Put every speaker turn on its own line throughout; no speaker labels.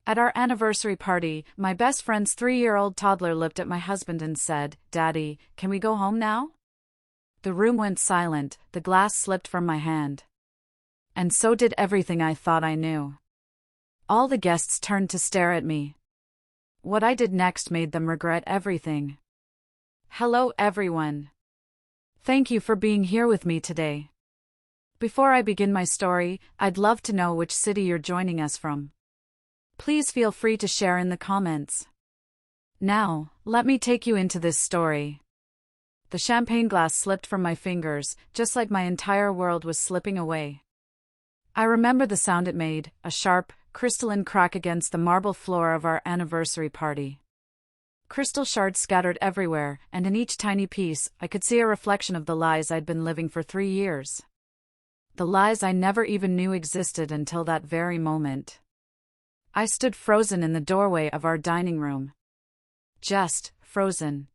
At our anniversary party, my best friend's 3-year-old toddler looked at my husband and said, "Daddy, can we go home now?" The room went silent, the glass slipped from my hand. And so did everything I thought I knew. All the guests turned to stare at me. What I did next made them regret everything. Hello, everyone. Thank you for being here with me today. Before I begin my story, I'd love to know which city you're joining us from. Please feel free to share in the comments. Now, let me take you into this story. The champagne glass slipped from my fingers, just like my entire world was slipping away. I remember the sound it made, a sharp, crystalline crack against the marble floor of our anniversary party. Crystal shards scattered everywhere, and in each tiny piece, I could see a reflection of the lies I'd been living for 3 years. The lies I never even knew existed until that very moment. I stood frozen in the doorway of our dining room. Just frozen.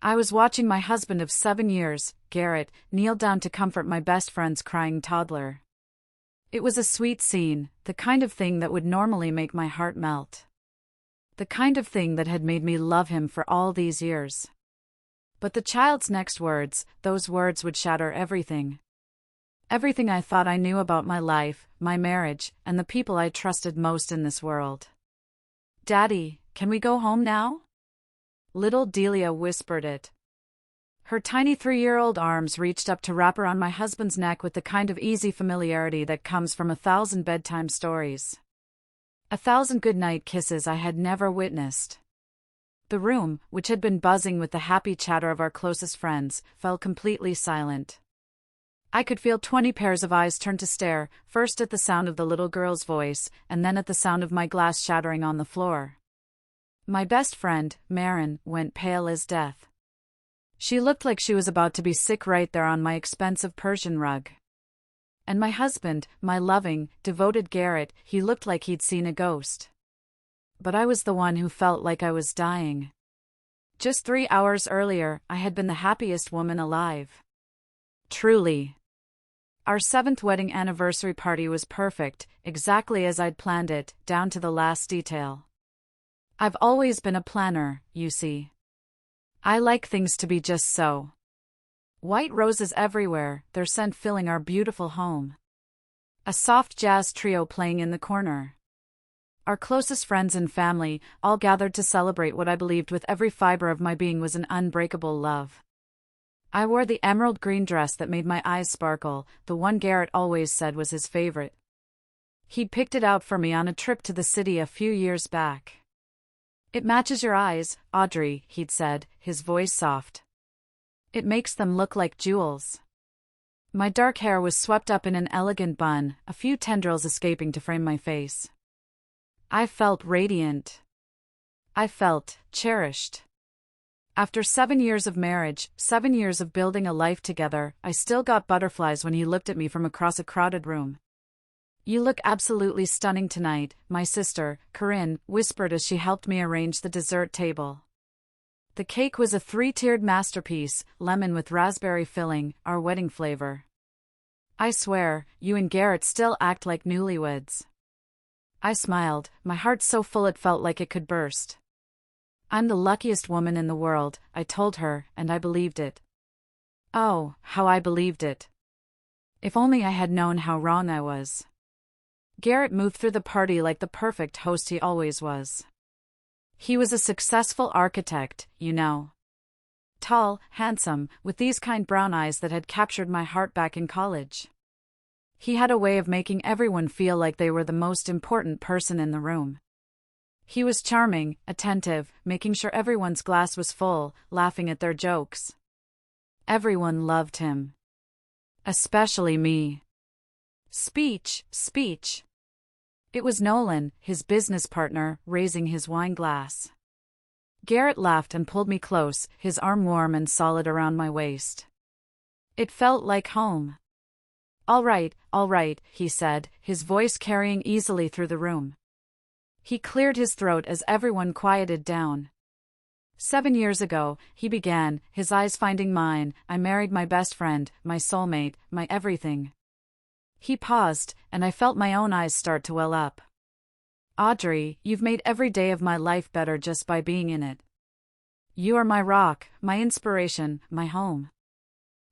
I was watching my husband of 7 years, Garrett, kneel down to comfort my best friend's crying toddler. It was a sweet scene, the kind of thing that would normally make my heart melt. The kind of thing that had made me love him for all these years. But the child's next words, those words would shatter everything. Everything I thought I knew about my life, my marriage, and the people I trusted most in this world. "Daddy, can we go home now?" Little Delia whispered it. Her tiny 3-year-old arms reached up to wrap around my husband's neck with the kind of easy familiarity that comes from 1,000 bedtime stories. 1,000 goodnight kisses I had never witnessed. The room, which had been buzzing with the happy chatter of our closest friends, fell completely silent. I could feel 20 pairs of eyes turn to stare, first at the sound of the little girl's voice, and then at the sound of my glass shattering on the floor. My best friend, Marin, went pale as death. She looked like she was about to be sick right there on my expensive Persian rug. And my husband, my loving, devoted Garrett, he looked like he'd seen a ghost. But I was the one who felt like I was dying. Just 3 hours earlier, I had been the happiest woman alive. Truly. Our 7th wedding anniversary party was perfect, exactly as I'd planned it, down to the last detail. I've always been a planner, you see. I like things to be just so. White roses everywhere, their scent filling our beautiful home. A soft jazz trio playing in the corner. Our closest friends and family, all gathered to celebrate what I believed with every fiber of my being was an unbreakable love. I wore the emerald green dress that made my eyes sparkle, the one Garrett always said was his favorite. He'd picked it out for me on a trip to the city a few years back. "It matches your eyes, Audrey," he'd said, his voice soft. "It makes them look like jewels." My dark hair was swept up in an elegant bun, a few tendrils escaping to frame my face. I felt radiant. I felt cherished. After 7 years of marriage, 7 years of building a life together, I still got butterflies when he looked at me from across a crowded room. "You look absolutely stunning tonight," my sister, Corinne, whispered as she helped me arrange the dessert table. The cake was a 3-tiered masterpiece, lemon with raspberry filling, our wedding flavor. "I swear, you and Garrett still act like newlyweds." I smiled, my heart so full it felt like it could burst. "I'm the luckiest woman in the world," I told her, and I believed it. Oh, how I believed it. If only I had known how wrong I was. Garrett moved through the party like the perfect host he always was. He was a successful architect, you know. Tall, handsome, with these kind brown eyes that had captured my heart back in college. He had a way of making everyone feel like they were the most important person in the room. He was charming, attentive, making sure everyone's glass was full, laughing at their jokes. Everyone loved him. Especially me. Speech. It was Nolan, his business partner, raising his wine glass. Garrett laughed and pulled me close, his arm warm and solid around my waist. It felt like home. All right, he said, his voice carrying easily through the room. He cleared his throat as everyone quieted down. 7 years ago, he began, his eyes finding mine, I married my best friend, my soulmate, my everything. He paused, and I felt my own eyes start to well up. Audrey, you've made every day of my life better just by being in it. You are my rock, my inspiration, my home.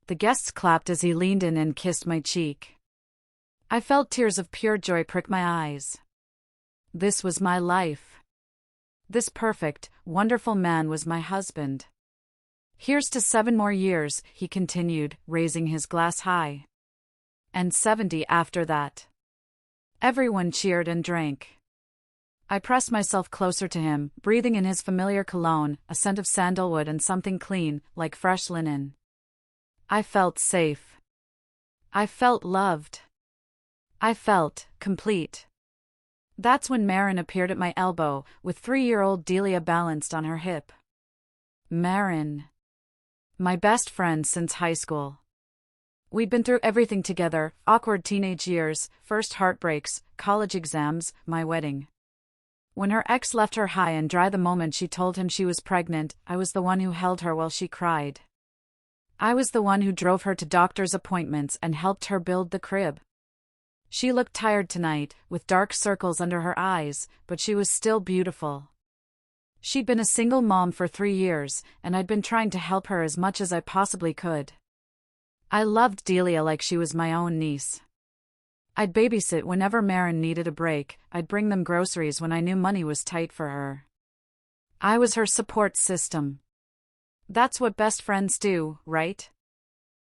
The guests clapped as he leaned in and kissed my cheek. I felt tears of pure joy prick my eyes. This was my life. This perfect, wonderful man was my husband. Here's to 7 more years, he continued, raising his glass high. And 70 after that. Everyone cheered and drank. I pressed myself closer to him, breathing in his familiar cologne, a scent of sandalwood and something clean, like fresh linen. I felt safe. I felt loved. I felt complete. That's when Marin appeared at my elbow, with 3-year-old Delia balanced on her hip. Marin. My best friend since high school. We'd been through everything together: awkward teenage years, first heartbreaks, college exams, my wedding. When her ex left her high and dry the moment she told him she was pregnant, I was the one who held her while she cried. I was the one who drove her to doctor's appointments and helped her build the crib. She looked tired tonight, with dark circles under her eyes, but she was still beautiful. She'd been a single mom for 3 years, and I'd been trying to help her as much as I possibly could. I loved Delia like she was my own niece. I'd babysit whenever Marin needed a break, I'd bring them groceries when I knew money was tight for her. I was her support system. That's what best friends do, right?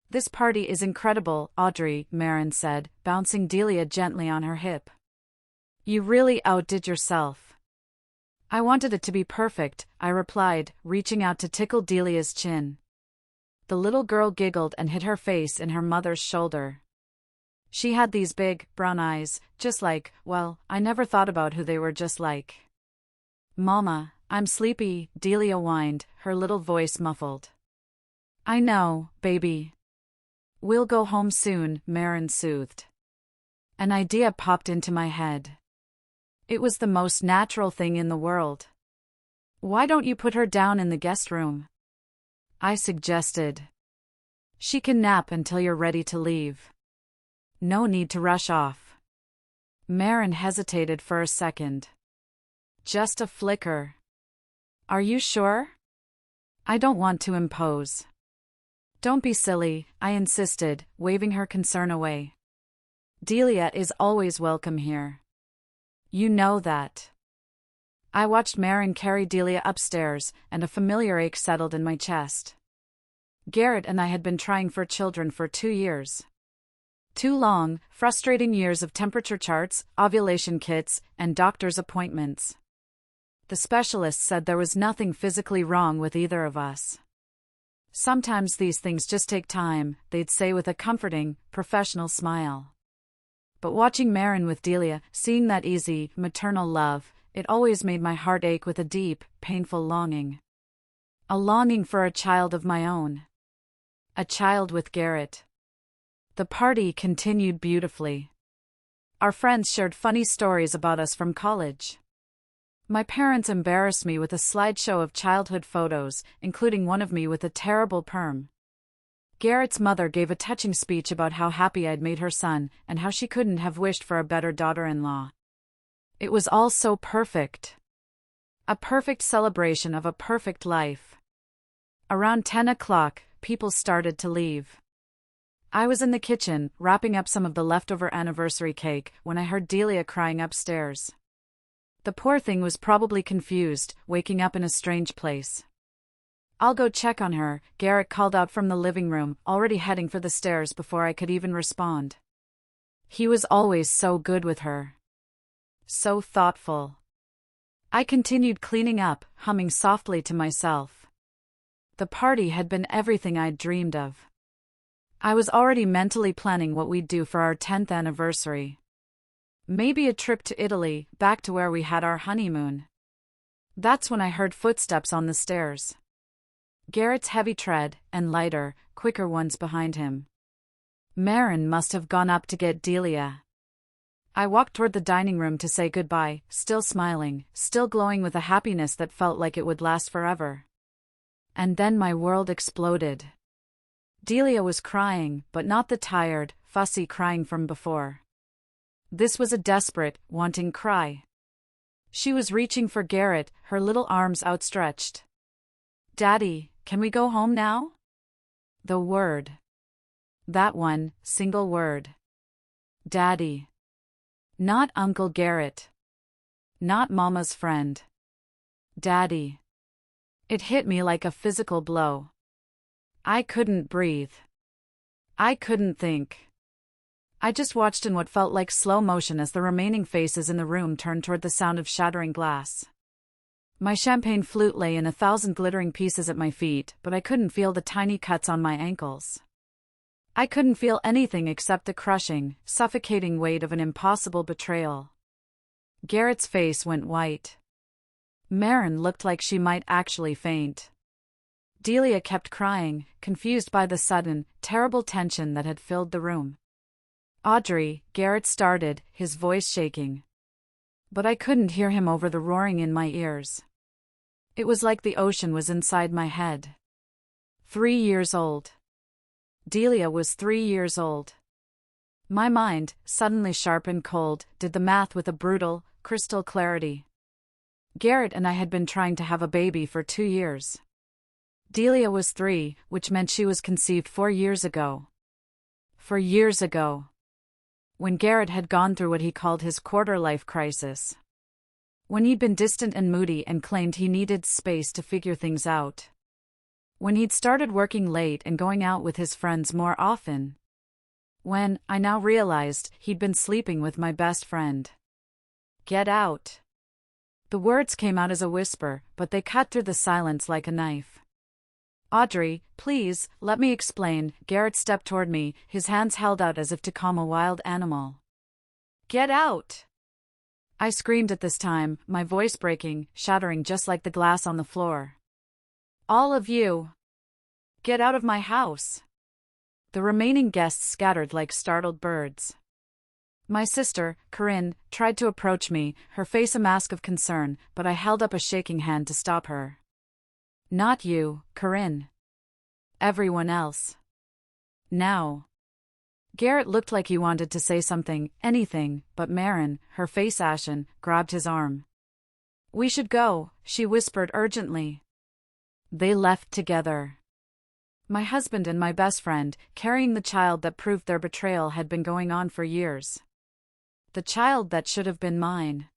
This party is incredible, Audrey, Marin said, bouncing Delia gently on her hip. You really outdid yourself. I wanted it to be perfect, I replied, reaching out to tickle Delia's chin. The little girl giggled and hid her face in her mother's shoulder. She had these big, brown eyes, just like, well, I never thought about who they were just like. Mama, I'm sleepy, Delia whined, her little voice muffled. I know, baby. We'll go home soon, Marin soothed. An idea popped into my head. It was the most natural thing in the world. Why don't you put her down in the guest room? I suggested. She can nap until you're ready to leave. No need to rush off. Marin hesitated for a second. Just a flicker. Are you sure? I don't want to impose. Don't be silly, I insisted, waving her concern away. Delia is always welcome here. You know that. I watched Marin carry Delia upstairs, and a familiar ache settled in my chest. Garrett and I had been trying for children for 2 years. 2 long, frustrating years of temperature charts, ovulation kits, and doctor's appointments. The specialist said there was nothing physically wrong with either of us. Sometimes these things just take time, they'd say with a comforting, professional smile. But watching Marin with Delia, seeing that easy, maternal love, it always made my heart ache with a deep, painful longing. A longing for a child of my own. A child with Garrett. The party continued beautifully. Our friends shared funny stories about us from college. My parents embarrassed me with a slideshow of childhood photos, including one of me with a terrible perm. Garrett's mother gave a touching speech about how happy I'd made her son, and how she couldn't have wished for a better daughter-in-law. It was all so perfect. A perfect celebration of a perfect life. Around 10 o'clock, people started to leave. I was in the kitchen, wrapping up some of the leftover anniversary cake, when I heard Delia crying upstairs. The poor thing was probably confused, waking up in a strange place. I'll go check on her, Garrett called out from the living room, already heading for the stairs before I could even respond. He was always so good with her. So thoughtful. I continued cleaning up, humming softly to myself. The party had been everything I'd dreamed of. I was already mentally planning what we'd do for our 10th anniversary. Maybe a trip to Italy, back to where we had our honeymoon. That's when I heard footsteps on the stairs. Garrett's heavy tread, and lighter, quicker ones behind him. Marin must have gone up to get Delia. I walked toward the dining room to say goodbye, still smiling, still glowing with a happiness that felt like it would last forever. And then my world exploded. Delia was crying, but not the tired, fussy crying from before. This was a desperate, wanting cry. She was reaching for Garrett, her little arms outstretched. "Daddy, can we go home now?" The word. That one, single word. Daddy. Not Uncle Garrett. Not Mama's friend. Daddy. It hit me like a physical blow. I couldn't breathe. I couldn't think. I just watched in what felt like slow motion as the remaining faces in the room turned toward the sound of shattering glass. My champagne flute lay in 1,000 glittering pieces at my feet, but I couldn't feel the tiny cuts on my ankles. I couldn't feel anything except the crushing, suffocating weight of an impossible betrayal. Garrett's face went white. Maren looked like she might actually faint. Delia kept crying, confused by the sudden, terrible tension that had filled the room. "Audrey," Garrett started, his voice shaking. But I couldn't hear him over the roaring in my ears. It was like the ocean was inside my head. 3 years old. Delia was 3 years old. My mind, suddenly sharp and cold, did the math with a brutal, crystal clarity. Garrett and I had been trying to have a baby for 2 years. Delia was 3, which meant she was conceived 4 years ago. 4 years ago. When Garrett had gone through what he called his quarter-life crisis. When he'd been distant and moody and claimed he needed space to figure things out. When he'd started working late and going out with his friends more often. When, I now realized, he'd been sleeping with my best friend. "Get out." The words came out as a whisper, but they cut through the silence like a knife. "Audrey, please, let me explain." Garrett stepped toward me, his hands held out as if to calm a wild animal. "Get out!" I screamed at this time, my voice breaking, shattering just like the glass on the floor. "All of you! Get out of my house!" The remaining guests scattered like startled birds. My sister, Corinne, tried to approach me, her face a mask of concern, but I held up a shaking hand to stop her. "Not you, Corinne. Everyone else. Now." Garrett looked like he wanted to say something, anything, but Maren, her face ashen, grabbed his arm. "We should go," she whispered urgently. They left together. My husband and my best friend, carrying the child that proved their betrayal had been going on for years. The child that should have been mine.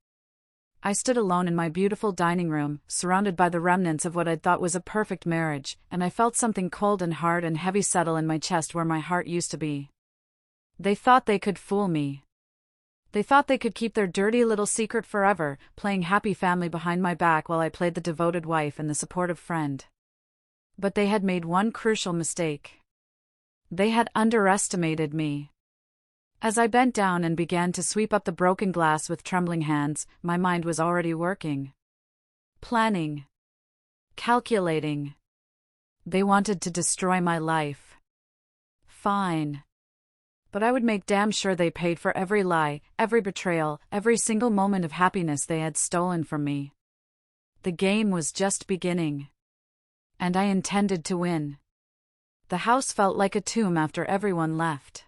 I stood alone in my beautiful dining room, surrounded by the remnants of what I'd thought was a perfect marriage, and I felt something cold and hard and heavy settle in my chest where my heart used to be. They thought they could fool me. They thought they could keep their dirty little secret forever, playing happy family behind my back while I played the devoted wife and the supportive friend. But they had made one crucial mistake. They had underestimated me. As I bent down and began to sweep up the broken glass with trembling hands, my mind was already working. Planning. Calculating. They wanted to destroy my life. Fine. But I would make damn sure they paid for every lie, every betrayal, every single moment of happiness they had stolen from me. The game was just beginning. And I intended to win. The house felt like a tomb after everyone left.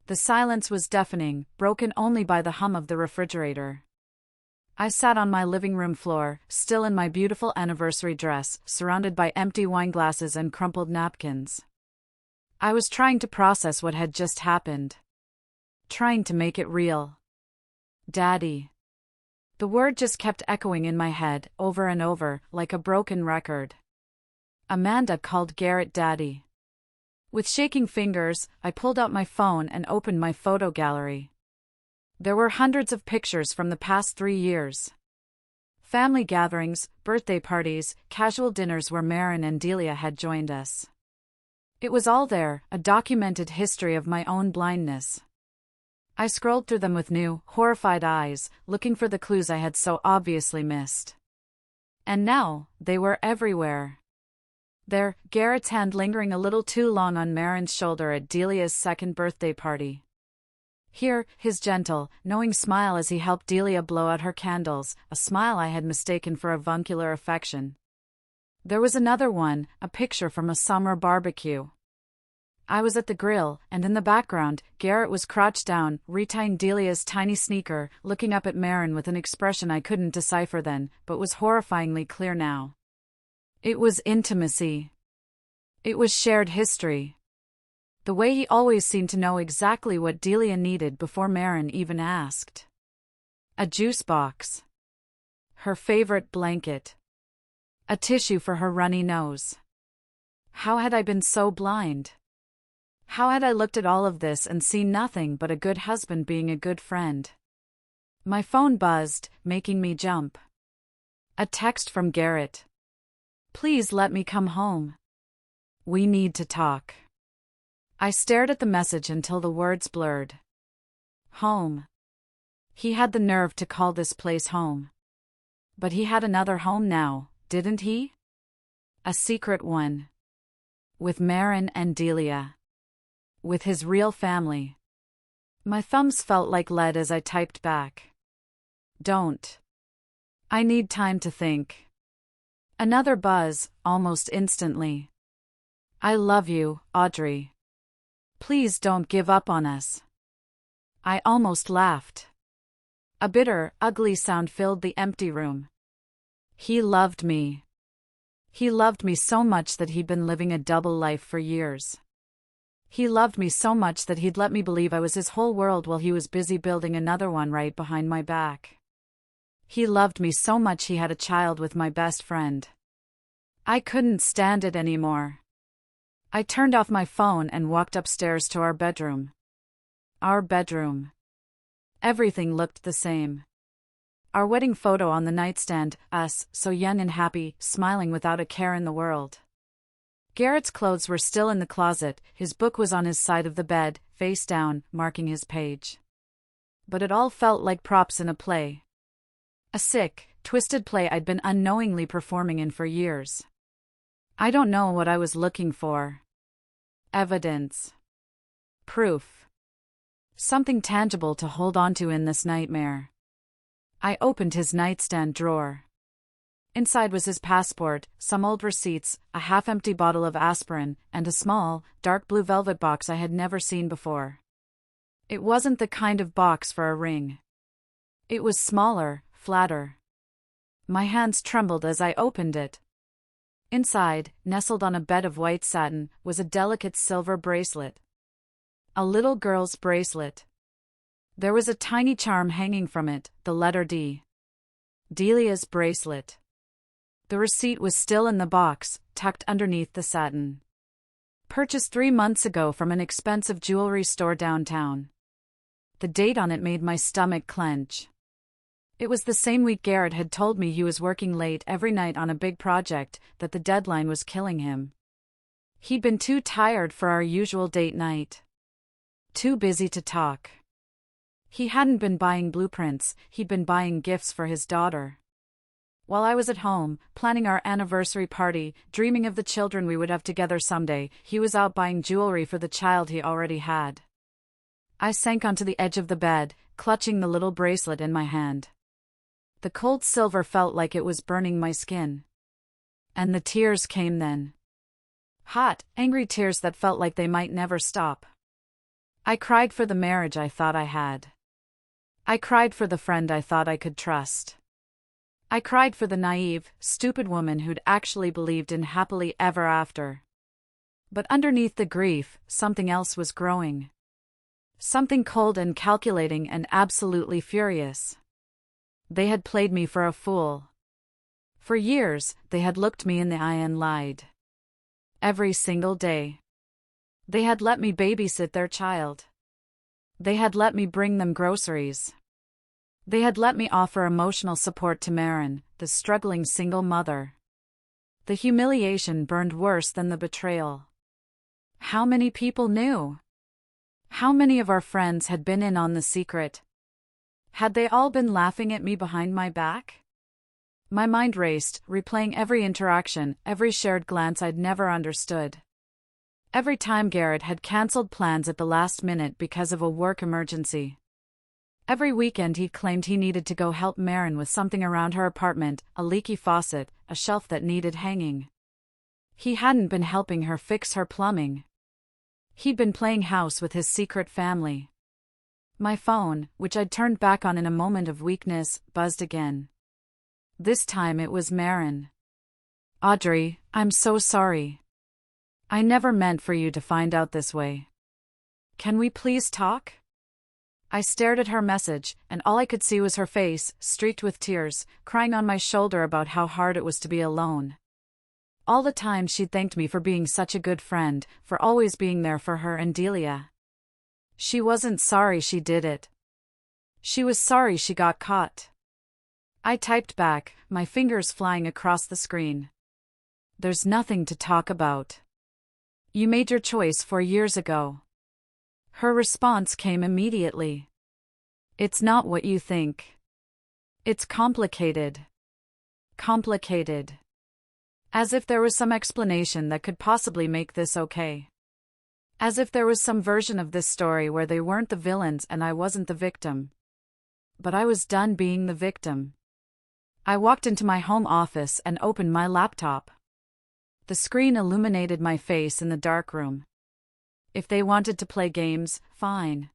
The silence was deafening, broken only by the hum of the refrigerator. I sat on my living room floor, still in my beautiful anniversary dress, surrounded by empty wine glasses and crumpled napkins. I was trying to process what had just happened. Trying to make it real. Daddy. The word just kept echoing in my head, over and over, like a broken record. Amanda called Garrett Daddy. With shaking fingers, I pulled out my phone and opened my photo gallery. There were hundreds of pictures from the past 3 years. Family gatherings, birthday parties, casual dinners where Maren and Delia had joined us. It was all there, a documented history of my own blindness. I scrolled through them with new, horrified eyes, looking for the clues I had so obviously missed. And now, they were everywhere. There, Garrett's hand lingering a little too long on Maren's shoulder at Delia's second birthday party. Here, his gentle, knowing smile as he helped Delia blow out her candles, a smile I had mistaken for avuncular affection. There was another one, a picture from a summer barbecue. I was at the grill, and in the background, Garrett was crouched down, retying Delia's tiny sneaker, looking up at Marin with an expression I couldn't decipher then, but was horrifyingly clear now. It was intimacy. It was shared history. The way he always seemed to know exactly what Delia needed before Marin even asked. A juice box. Her favorite blanket. A tissue for her runny nose. How had I been so blind? How had I looked at all of this and seen nothing but a good husband being a good friend? My phone buzzed, making me jump. A text from Garrett. Please let me come home. We need to talk. I stared at the message until the words blurred. Home. He had the nerve to call this place home. But he had another home now, didn't he? A secret one. With Marin and Delia. With his real family. My thumbs felt like lead as I typed back. Don't. I need time to think. Another buzz, almost instantly. I love you, Audrey. Please don't give up on us. I almost laughed. A bitter, ugly sound filled the empty room. He loved me. He loved me so much that he'd been living a double life for years. He loved me so much that he'd let me believe I was his whole world while he was busy building another one right behind my back. He loved me so much he had a child with my best friend. I couldn't stand it anymore. I turned off my phone and walked upstairs to our bedroom. Our bedroom. Everything looked the same. Our wedding photo on the nightstand, us, so young and happy, smiling without a care in the world. Garrett's clothes were still in the closet, his book was on his side of the bed, face down, marking his page. But it all felt like props in a play. A sick, twisted play I'd been unknowingly performing in for years. I don't know what I was looking for. Evidence. Proof. Something tangible to hold onto in this nightmare. I opened his nightstand drawer. Inside was his passport, some old receipts, a half-empty bottle of aspirin, and a small, dark blue velvet box I had never seen before. It wasn't the kind of box for a ring. It was smaller, flatter. My hands trembled as I opened it. Inside, nestled on a bed of white satin, was a delicate silver bracelet. A little girl's bracelet. There was a tiny charm hanging from it, the letter D. Delia's bracelet. The receipt was still in the box, tucked underneath the satin. Purchased 3 months ago from an expensive jewelry store downtown. The date on it made my stomach clench. It was the same week Garrett had told me he was working late every night on a big project, that the deadline was killing him. He'd been too tired for our usual date night. Too busy to talk. He hadn't been buying blueprints, he'd been buying gifts for his daughter. While I was at home, planning our anniversary party, dreaming of the children we would have together someday, he was out buying jewelry for the child he already had. I sank onto the edge of the bed, clutching the little bracelet in my hand. The cold silver felt like it was burning my skin. And the tears came then. Hot, angry tears that felt like they might never stop. I cried for the marriage I thought I had. I cried for the friend I thought I could trust. I cried for the naive, stupid woman who'd actually believed in happily ever after. But underneath the grief, something else was growing. Something cold and calculating and absolutely furious. They had played me for a fool. For years, they had looked me in the eye and lied. Every single day. They had let me babysit their child. They had let me bring them groceries. They had let me offer emotional support to Marin, the struggling single mother. The humiliation burned worse than the betrayal. How many people knew? How many of our friends had been in on the secret? Had they all been laughing at me behind my back? My mind raced, replaying every interaction, every shared glance I'd never understood. Every time Garrett had cancelled plans at the last minute because of a work emergency. Every weekend he claimed he needed to go help Marin with something around her apartment, a leaky faucet, a shelf that needed hanging. He hadn't been helping her fix her plumbing. He'd been playing house with his secret family. My phone, which I'd turned back on in a moment of weakness, buzzed again. This time it was Marin. "Audrey, I'm so sorry. I never meant for you to find out this way. Can we please talk?" I stared at her message, and all I could see was her face, streaked with tears, crying on my shoulder about how hard it was to be alone. All the time she'd thanked me for being such a good friend, for always being there for her and Delia. She wasn't sorry she did it. She was sorry she got caught. I typed back, my fingers flying across the screen. "There's nothing to talk about. You made your choice 4 years ago." Her response came immediately. "It's not what you think. It's complicated. Complicated." As if there was some explanation that could possibly make this okay. As if there was some version of this story where they weren't the villains and I wasn't the victim. But I was done being the victim. I walked into my home office and opened my laptop. The screen illuminated my face in the dark room. If they wanted to play games, fine.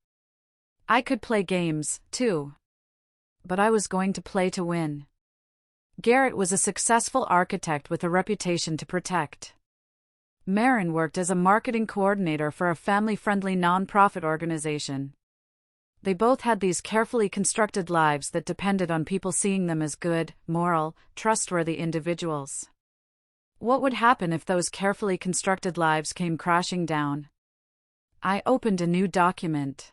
I could play games, too. But I was going to play to win. Garrett was a successful architect with a reputation to protect. Marin worked as a marketing coordinator for a family-friendly non-profit organization. They both had these carefully constructed lives that depended on people seeing them as good, moral, trustworthy individuals. What would happen if those carefully constructed lives came crashing down? I opened a new document.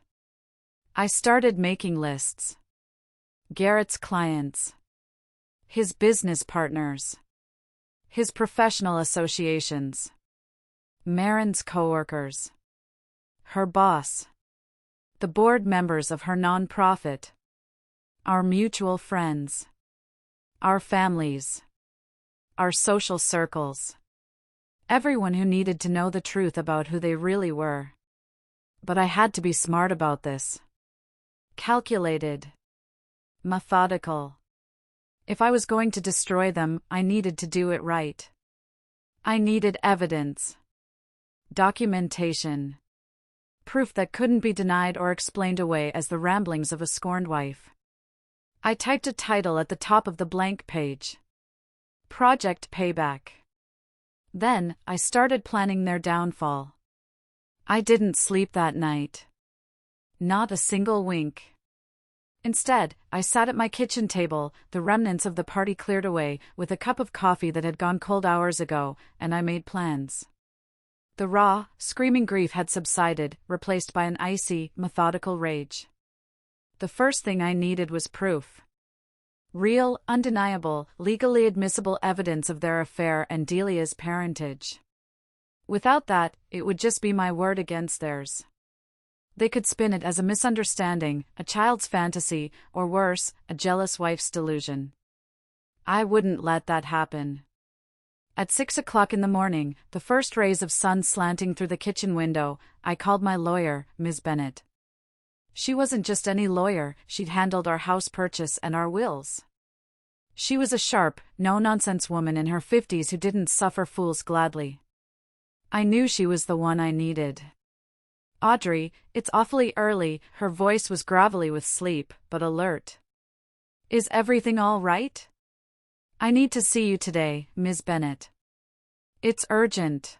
I started making lists. Garrett's clients. His business partners. His professional associations. Marin's coworkers. Her boss. The board members of her nonprofit. Our mutual friends. Our families. Our social circles. Everyone who needed to know the truth about who they really were. But I had to be smart about this. Calculated. Methodical. If I was going to destroy them, I needed to do it right. I needed evidence. Documentation. Proof that couldn't be denied or explained away as the ramblings of a scorned wife. I typed a title at the top of the blank page. Project Payback. Then, I started planning their downfall. I didn't sleep that night. Not a single wink. Instead, I sat at my kitchen table, the remnants of the party cleared away, with a cup of coffee that had gone cold hours ago, and I made plans. The raw, screaming grief had subsided, replaced by an icy, methodical rage. The first thing I needed was proof. Real, undeniable, legally admissible evidence of their affair and Delia's parentage. Without that, it would just be my word against theirs. They could spin it as a misunderstanding, a child's fantasy, or worse, a jealous wife's delusion. I wouldn't let that happen. At 6 o'clock in the morning, the first rays of sun slanting through the kitchen window, I called my lawyer, Ms. Bennett. She wasn't just any lawyer, she'd handled our house purchase and our wills. She was a sharp, no-nonsense woman in her 50s who didn't suffer fools gladly. I knew she was the one I needed. "Audrey, it's awfully early," her voice was gravelly with sleep, but alert. "Is everything all right? I need to see you today, Ms. Bennett. It's urgent."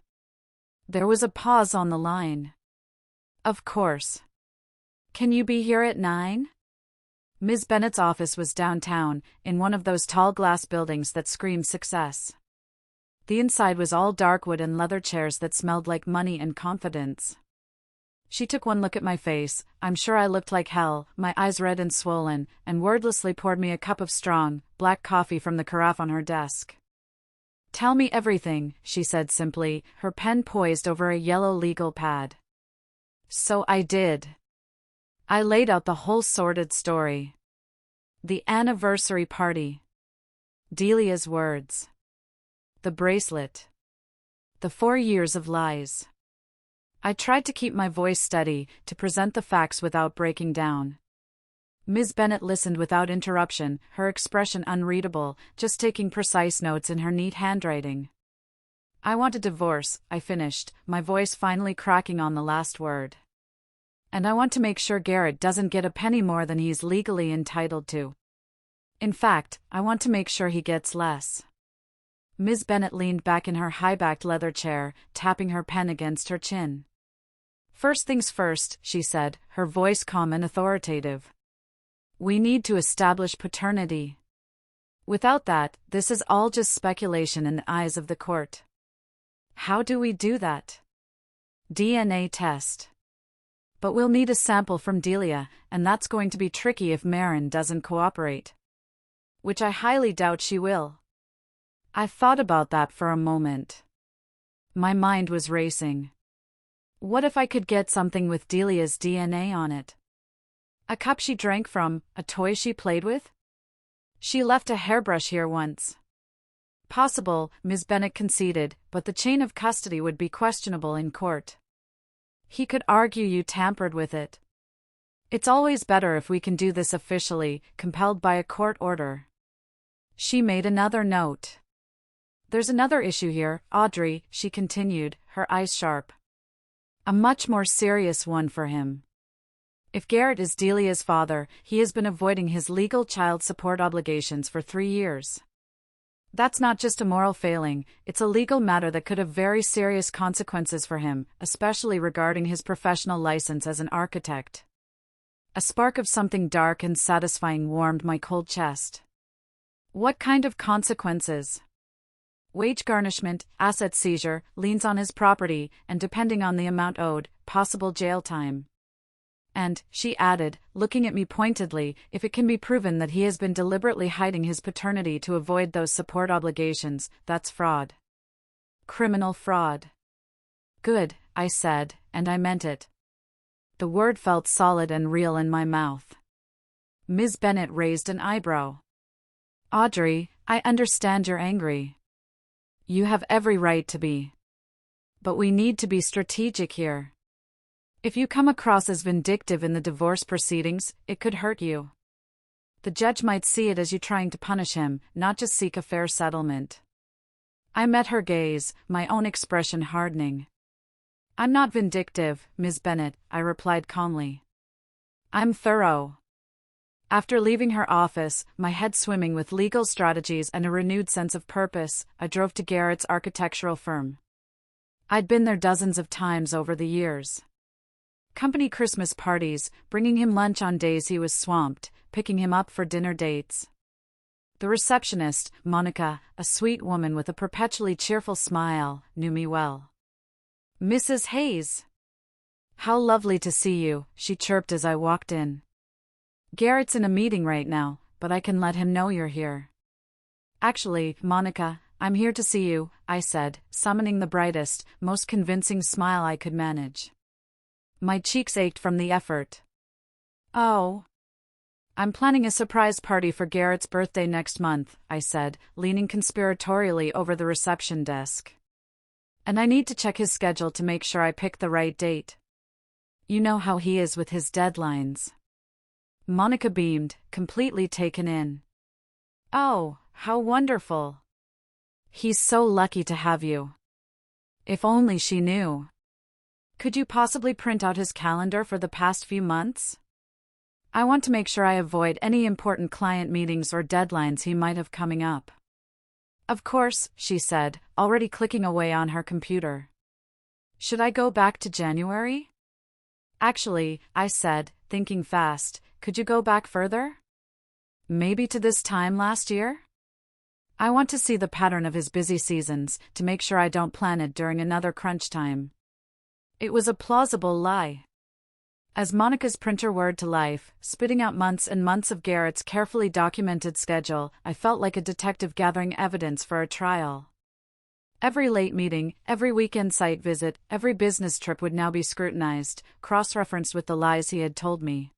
There was a pause on the line. "Of course. Can you be here at 9? Ms. Bennett's office was downtown, in one of those tall glass buildings that scream success. The inside was all dark wood and leather chairs that smelled like money and confidence. She took one look at my face, I'm sure I looked like hell, my eyes red and swollen, and wordlessly poured me a cup of strong, black coffee from the carafe on her desk. "Tell me everything," she said simply, her pen poised over a yellow legal pad. So I did. I laid out the whole sordid story. The anniversary party. Delia's words. The bracelet. The 4 years of lies. I tried to keep my voice steady, to present the facts without breaking down. Ms. Bennett listened without interruption, her expression unreadable, just taking precise notes in her neat handwriting. I want a divorce, I finished, my voice finally cracking on the last word. And I want to make sure Garrett doesn't get a penny more than he's legally entitled to. In fact, I want to make sure he gets less. Ms. Bennet leaned back in her high-backed leather chair, tapping her pen against her chin. First things first, she said, her voice calm and authoritative. We need to establish paternity. Without that, this is all just speculation in the eyes of the court. How do we do that? DNA test. But we'll need a sample from Delia, and that's going to be tricky if Marin doesn't cooperate. Which I highly doubt she will. I thought about that for a moment. My mind was racing. What if I could get something with Delia's DNA on it? A cup she drank from, a toy she played with? She left a hairbrush here once. Possible, Ms. Bennet conceded, but the chain of custody would be questionable in court. He could argue you tampered with it. It's always better if we can do this officially, compelled by a court order. She made another note. There's another issue here, Audrey, she continued, her eyes sharp. A much more serious one for him. If Garrett is Delia's father, he has been avoiding his legal child support obligations for 3 years. That's not just a moral failing, it's a legal matter that could have very serious consequences for him, especially regarding his professional license as an architect. A spark of something dark and satisfying warmed my cold chest. What kind of consequences? Wage garnishment, asset seizure, liens on his property, and depending on the amount owed, possible jail time. And, she added, looking at me pointedly, if it can be proven that he has been deliberately hiding his paternity to avoid those support obligations, that's fraud. Criminal fraud. Good, I said, and I meant it. The word felt solid and real in my mouth. Ms. Bennet raised an eyebrow. Audrey, I understand you're angry. You have every right to be. But we need to be strategic here. If you come across as vindictive in the divorce proceedings, it could hurt you. The judge might see it as you trying to punish him, not just seek a fair settlement. I met her gaze, my own expression hardening. I'm not vindictive, Ms. Bennet, I replied calmly. I'm thorough. After leaving her office, my head swimming with legal strategies and a renewed sense of purpose, I drove to Garrett's architectural firm. I'd been there dozens of times over the years. Company Christmas parties, bringing him lunch on days he was swamped, picking him up for dinner dates. The receptionist, Monica, a sweet woman with a perpetually cheerful smile, knew me well. Mrs. Hayes. How lovely to see you, she chirped as I walked in. Garrett's in a meeting right now, but I can let him know you're here. Actually, Monica, I'm here to see you, I said, summoning the brightest, most convincing smile I could manage. My cheeks ached from the effort. Oh. I'm planning a surprise party for Garrett's birthday next month, I said, leaning conspiratorially over the reception desk. And I need to check his schedule to make sure I pick the right date. You know how he is with his deadlines. Monica beamed, completely taken in. Oh, how wonderful. He's so lucky to have you. If only she knew. Could you possibly print out his calendar for the past few months? I want to make sure I avoid any important client meetings or deadlines he might have coming up. Of course, she said, already clicking away on her computer. Should I go back to January? Actually, I said, thinking fast, could you go back further? Maybe to this time last year? I want to see the pattern of his busy seasons, to make sure I don't plan it during another crunch time. It was a plausible lie. As Monica's printer whirred to life, spitting out months and months of Garrett's carefully documented schedule, I felt like a detective gathering evidence for a trial. Every late meeting, every weekend site visit, every business trip would now be scrutinized, cross-referenced with the lies he had told me.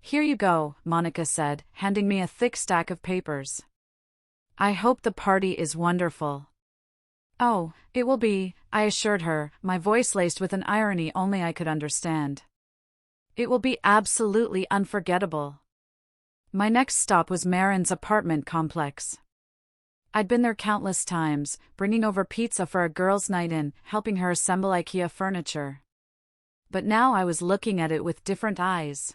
Here you go, Monica said, handing me a thick stack of papers. I hope the party is wonderful. Oh, it will be, I assured her, my voice laced with an irony only I could understand. It will be absolutely unforgettable. My next stop was Marin's apartment complex. I'd been there countless times, bringing over pizza for a girls' night in, helping her assemble IKEA furniture. But now I was looking at it with different eyes.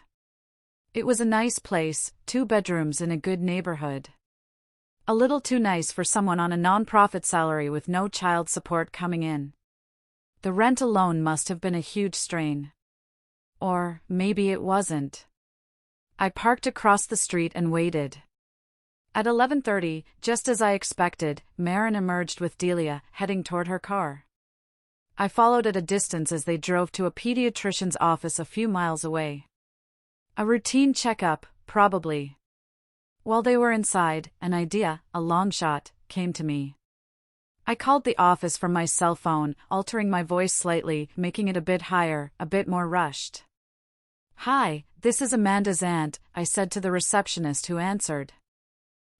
It was a nice place, 2 bedrooms in a good neighborhood. A little too nice for someone on a non-profit salary with no child support coming in. The rent alone must have been a huge strain. Or maybe it wasn't. I parked across the street and waited. At 11:30, just as I expected, Maren emerged with Delia, heading toward her car. I followed at a distance as they drove to a pediatrician's office a few miles away. A routine checkup, probably. While they were inside, an idea, a long shot, came to me. I called the office from my cell phone, altering my voice slightly, making it a bit higher, a bit more rushed. "Hi, this is Amanda's aunt," I said to the receptionist who answered.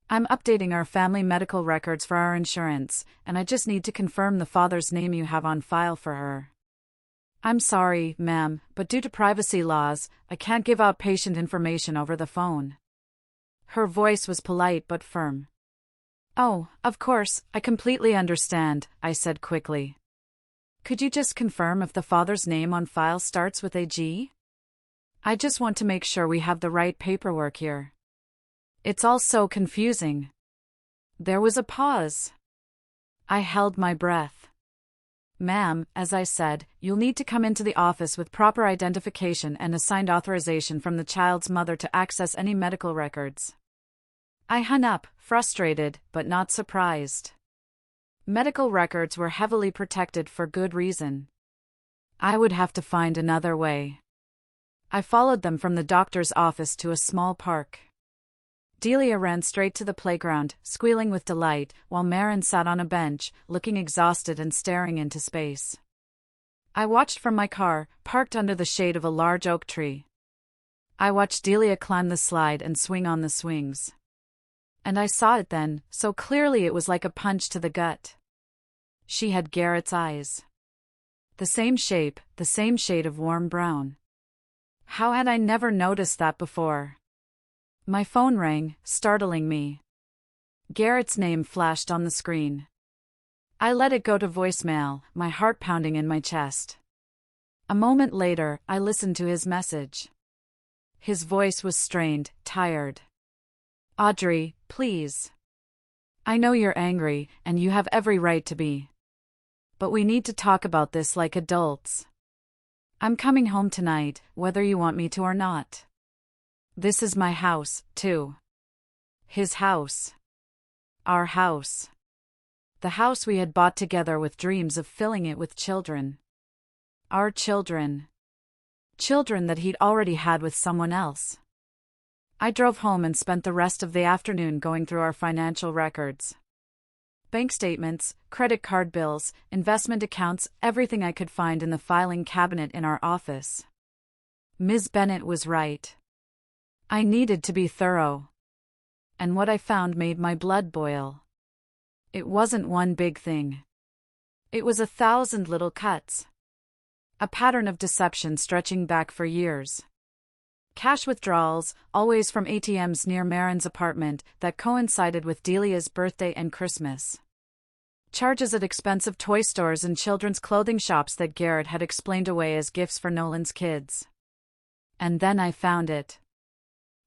"I'm updating our family medical records for our insurance, and I just need to confirm the father's name you have on file for her." "I'm sorry, ma'am, but due to privacy laws, I can't give out patient information over the phone." Her voice was polite but firm. "Oh, of course, I completely understand," I said quickly. "Could you just confirm if the father's name on file starts with a G? I just want to make sure we have the right paperwork here. It's all so confusing." There was a pause. I held my breath. "Ma'am, as I said, you'll need to come into the office with proper identification and a signed authorization from the child's mother to access any medical records." I hung up, frustrated, but not surprised. Medical records were heavily protected for good reason. I would have to find another way. I followed them from the doctor's office to a small park. Delia ran straight to the playground, squealing with delight, while Maren sat on a bench, looking exhausted and staring into space. I watched from my car, parked under the shade of a large oak tree. I watched Delia climb the slide and swing on the swings. And I saw it then, so clearly it was like a punch to the gut. She had Garrett's eyes. The same shape, the same shade of warm brown. How had I never noticed that before? My phone rang, startling me. Garrett's name flashed on the screen. I let it go to voicemail, my heart pounding in my chest. A moment later, I listened to his message. His voice was strained, tired. "Audrey, please. I know you're angry, and you have every right to be. But we need to talk about this like adults. I'm coming home tonight, whether you want me to or not. This is my house, too. His house. Our house. The house we had bought together with dreams of filling it with children. Our children. Children that he'd already had with someone else." I drove home and spent the rest of the afternoon going through our financial records. Bank statements, credit card bills, investment accounts, everything I could find in the filing cabinet in our office. Ms. Bennett was right. I needed to be thorough. And what I found made my blood boil. It wasn't one big thing. It was 1,000 little cuts. A pattern of deception stretching back for years. Cash withdrawals, always from ATMs near Maren's apartment, that coincided with Delia's birthday and Christmas. Charges at expensive toy stores and children's clothing shops that Garrett had explained away as gifts for Nolan's kids. And then I found it.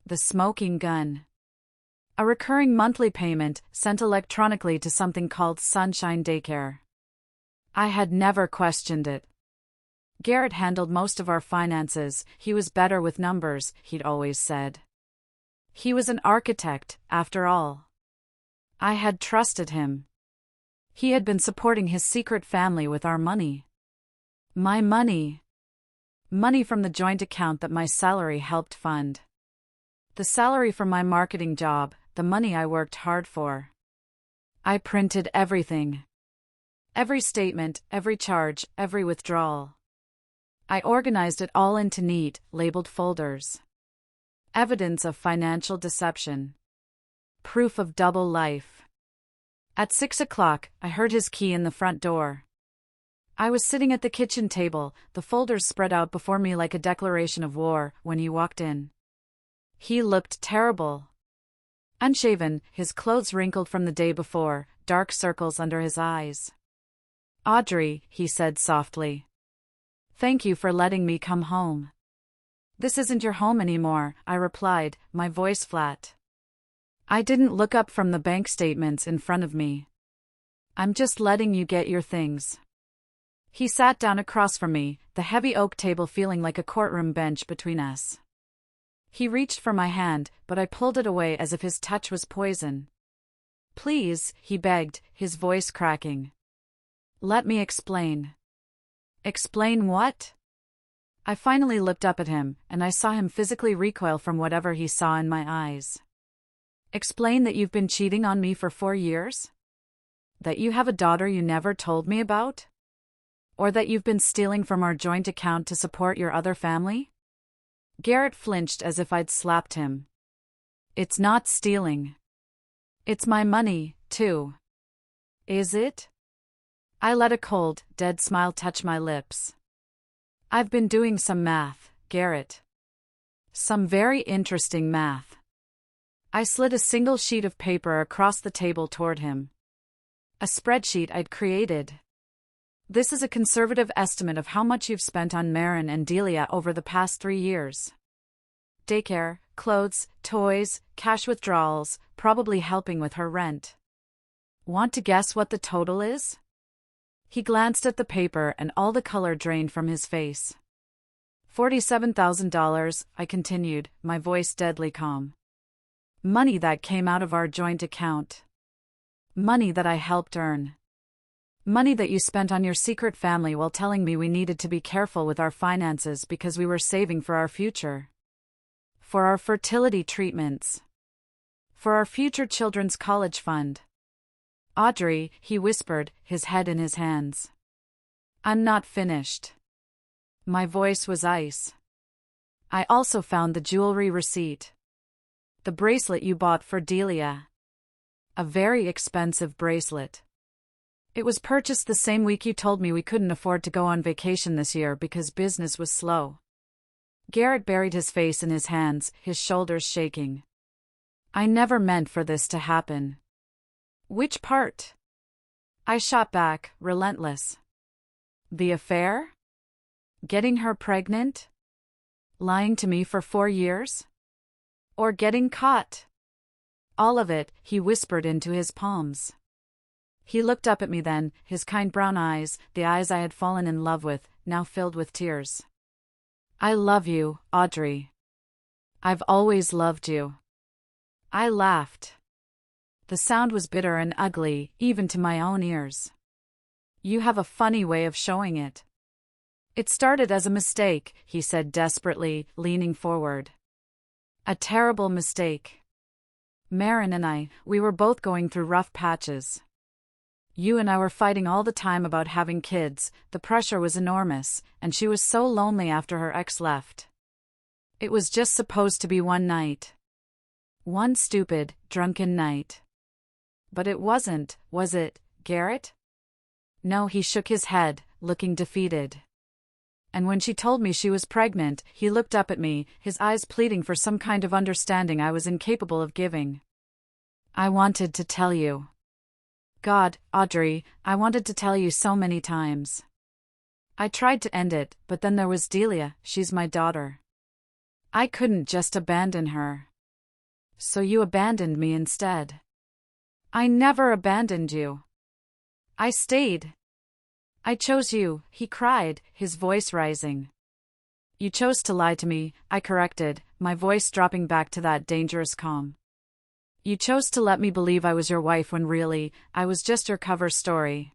The smoking gun. A recurring monthly payment, sent electronically to something called Sunshine Daycare. I had never questioned it. Garrett handled most of our finances, he was better with numbers, he'd always said. He was an architect, after all. I had trusted him. He had been supporting his secret family with our money. My money. Money from the joint account that my salary helped fund. The salary from my marketing job, the money I worked hard for. I printed everything. Every statement, every charge, every withdrawal. I organized it all into neat, labeled folders. Evidence of financial deception. Proof of double life. At 6 o'clock, I heard his key in the front door. I was sitting at the kitchen table, the folders spread out before me like a declaration of war, when he walked in. He looked terrible. Unshaven, his clothes wrinkled from the day before, dark circles under his eyes. "Audrey," he said softly. "Thank you for letting me come home." "This isn't your home anymore," I replied, my voice flat. I didn't look up from the bank statements in front of me. "I'm just letting you get your things." He sat down across from me, the heavy oak table feeling like a courtroom bench between us. He reached for my hand, but I pulled it away as if his touch was poison. "Please," he begged, his voice cracking. "Let me explain." "Explain what?" I finally looked up at him, and I saw him physically recoil from whatever he saw in my eyes. "Explain that you've been cheating on me for 4 years? That you have a daughter you never told me about? Or that you've been stealing from our joint account to support your other family?" Garrett flinched as if I'd slapped him. "It's not stealing. It's my money, too." "Is it?" I let a cold, dead smile touch my lips. "I've been doing some math, Garrett. Some very interesting math." I slid a single sheet of paper across the table toward him. A spreadsheet I'd created. "This is a conservative estimate of how much you've spent on Marin and Delia over the past 3 years. Daycare, clothes, toys, cash withdrawals, probably helping with her rent. Want to guess what the total is?" He glanced at the paper and all the color drained from his face. $47,000, I continued, my voice deadly calm. Money that came out of our joint account. Money that I helped earn. Money that you spent on your secret family while telling me we needed to be careful with our finances because we were saving for our future. For our fertility treatments. For our future children's college fund. "Audrey," he whispered, his head in his hands. "I'm not finished." My voice was ice. "I also found the jewelry receipt. The bracelet you bought for Delia. A very expensive bracelet. It was purchased the same week you told me we couldn't afford to go on vacation this year because business was slow." Garrett buried his face in his hands, his shoulders shaking. "I never meant for this to happen." "Which part?" I shot back, relentless. "The affair? Getting her pregnant? Lying to me for 4 years? Or getting caught?" "All of it," he whispered into his palms. He looked up at me then, his kind brown eyes, the eyes I had fallen in love with, now filled with tears. "I love you, Audrey. I've always loved you." I laughed. The sound was bitter and ugly, even to my own ears. "You have a funny way of showing it." "It started as a mistake," he said desperately, leaning forward. "A terrible mistake. Marin and we were both going through rough patches. You and I were fighting all the time about having kids, the pressure was enormous, and she was so lonely after her ex left. It was just supposed to be one night. One stupid, drunken night. But it wasn't, was it, Garrett?" "No," he shook his head, looking defeated. "And when she told me she was pregnant," he looked up at me, his eyes pleading for some kind of understanding I was incapable of giving. "I wanted to tell you. God, Audrey, I wanted to tell you so many times. I tried to end it, but then there was Delia, she's my daughter. I couldn't just abandon her. So you abandoned me instead." "I never abandoned you. I stayed. I chose you," he cried, his voice rising. "You chose to lie to me," I corrected, my voice dropping back to that dangerous calm. "You chose to let me believe I was your wife when really, I was just your cover story.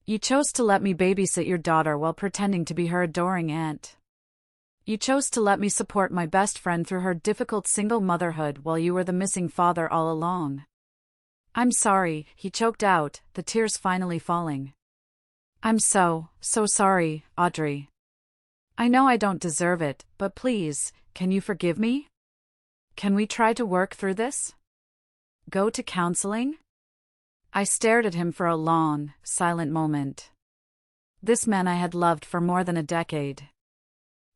You chose to let me babysit your daughter while pretending to be her adoring aunt. You chose to let me support my best friend through her difficult single motherhood while you were the missing father all along. I'm sorry," he choked out, the tears finally falling. "I'm so sorry, Audrey. I know I don't deserve it, but please, can you forgive me? Can we try to work through this? Go to counseling?" I stared at him for a long, silent moment. This man I had loved for more than a decade.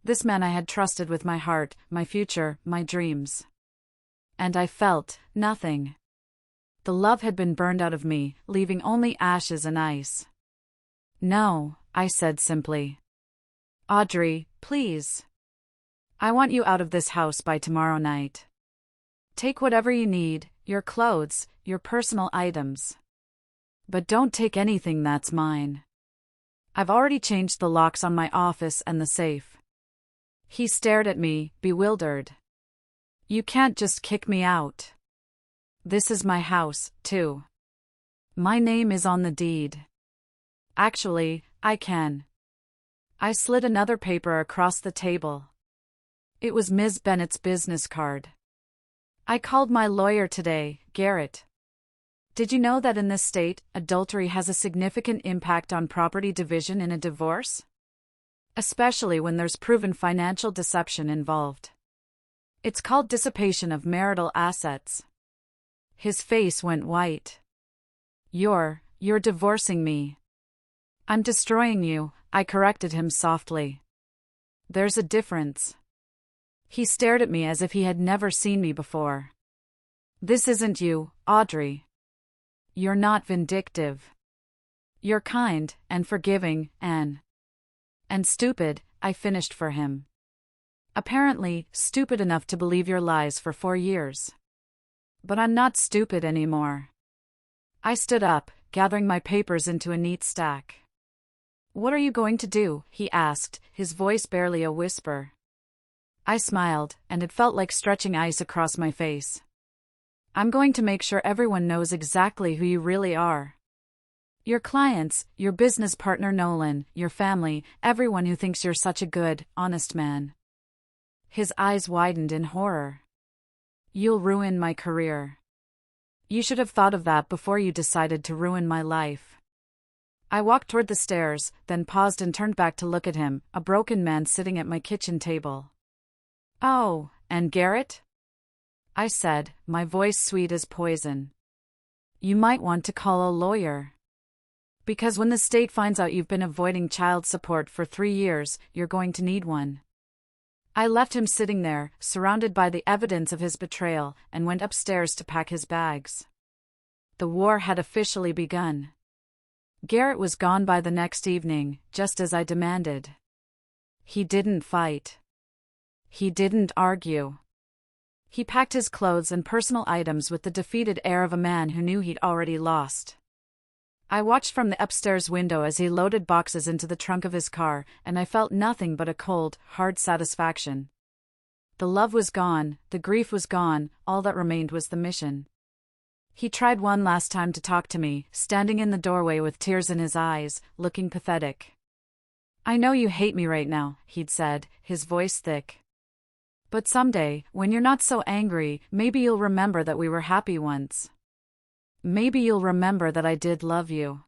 This man I had trusted with my heart, my future, my dreams. And I felt nothing. The love had been burned out of me, leaving only ashes and ice. No, I said simply. Audrey, please. I want you out of this house by tomorrow night. Take whatever you need, your clothes, your personal items. But don't take anything that's mine. I've already changed the locks on my office and the safe. He stared at me, bewildered. You can't just kick me out. This is my house, too. My name is on the deed. Actually, I can. I slid another paper across the table. It was Ms. Bennett's business card. I called my lawyer today, Garrett. Did you know that in this state, adultery has a significant impact on property division in a divorce? Especially when there's proven financial deception involved. It's called dissipation of marital assets. His face went white. You're divorcing me. I'm destroying you, I corrected him softly. There's a difference. He stared at me as if he had never seen me before. This isn't you, Audrey. You're not vindictive. You're kind and forgiving, and stupid, I finished for him. Apparently, stupid enough to believe your lies for 4 years. But I'm not stupid anymore. I stood up, gathering my papers into a neat stack. What are you going to do? He asked, his voice barely a whisper. I smiled, and it felt like stretching ice across my face. I'm going to make sure everyone knows exactly who you really are. Your clients, your business partner Nolan, your family, everyone who thinks you're such a good, honest man. His eyes widened in horror. You'll ruin my career. You should have thought of that before you decided to ruin my life. I walked toward the stairs, then paused and turned back to look at him, a broken man sitting at my kitchen table. Oh, and Garrett? I said, my voice sweet as poison. You might want to call a lawyer. Because when the state finds out you've been avoiding child support for 3 years, you're going to need one. I left him sitting there, surrounded by the evidence of his betrayal, and went upstairs to pack his bags. The war had officially begun. Garrett was gone by the next evening, just as I demanded. He didn't fight. He didn't argue. He packed his clothes and personal items with the defeated air of a man who knew he'd already lost. I watched from the upstairs window as he loaded boxes into the trunk of his car, and I felt nothing but a cold, hard satisfaction. The love was gone, the grief was gone, all that remained was the mission. He tried one last time to talk to me, standing in the doorway with tears in his eyes, looking pathetic. I know you hate me right now, he'd said, his voice thick. But someday, when you're not so angry, maybe you'll remember that we were happy once. Maybe you'll remember that I did love you.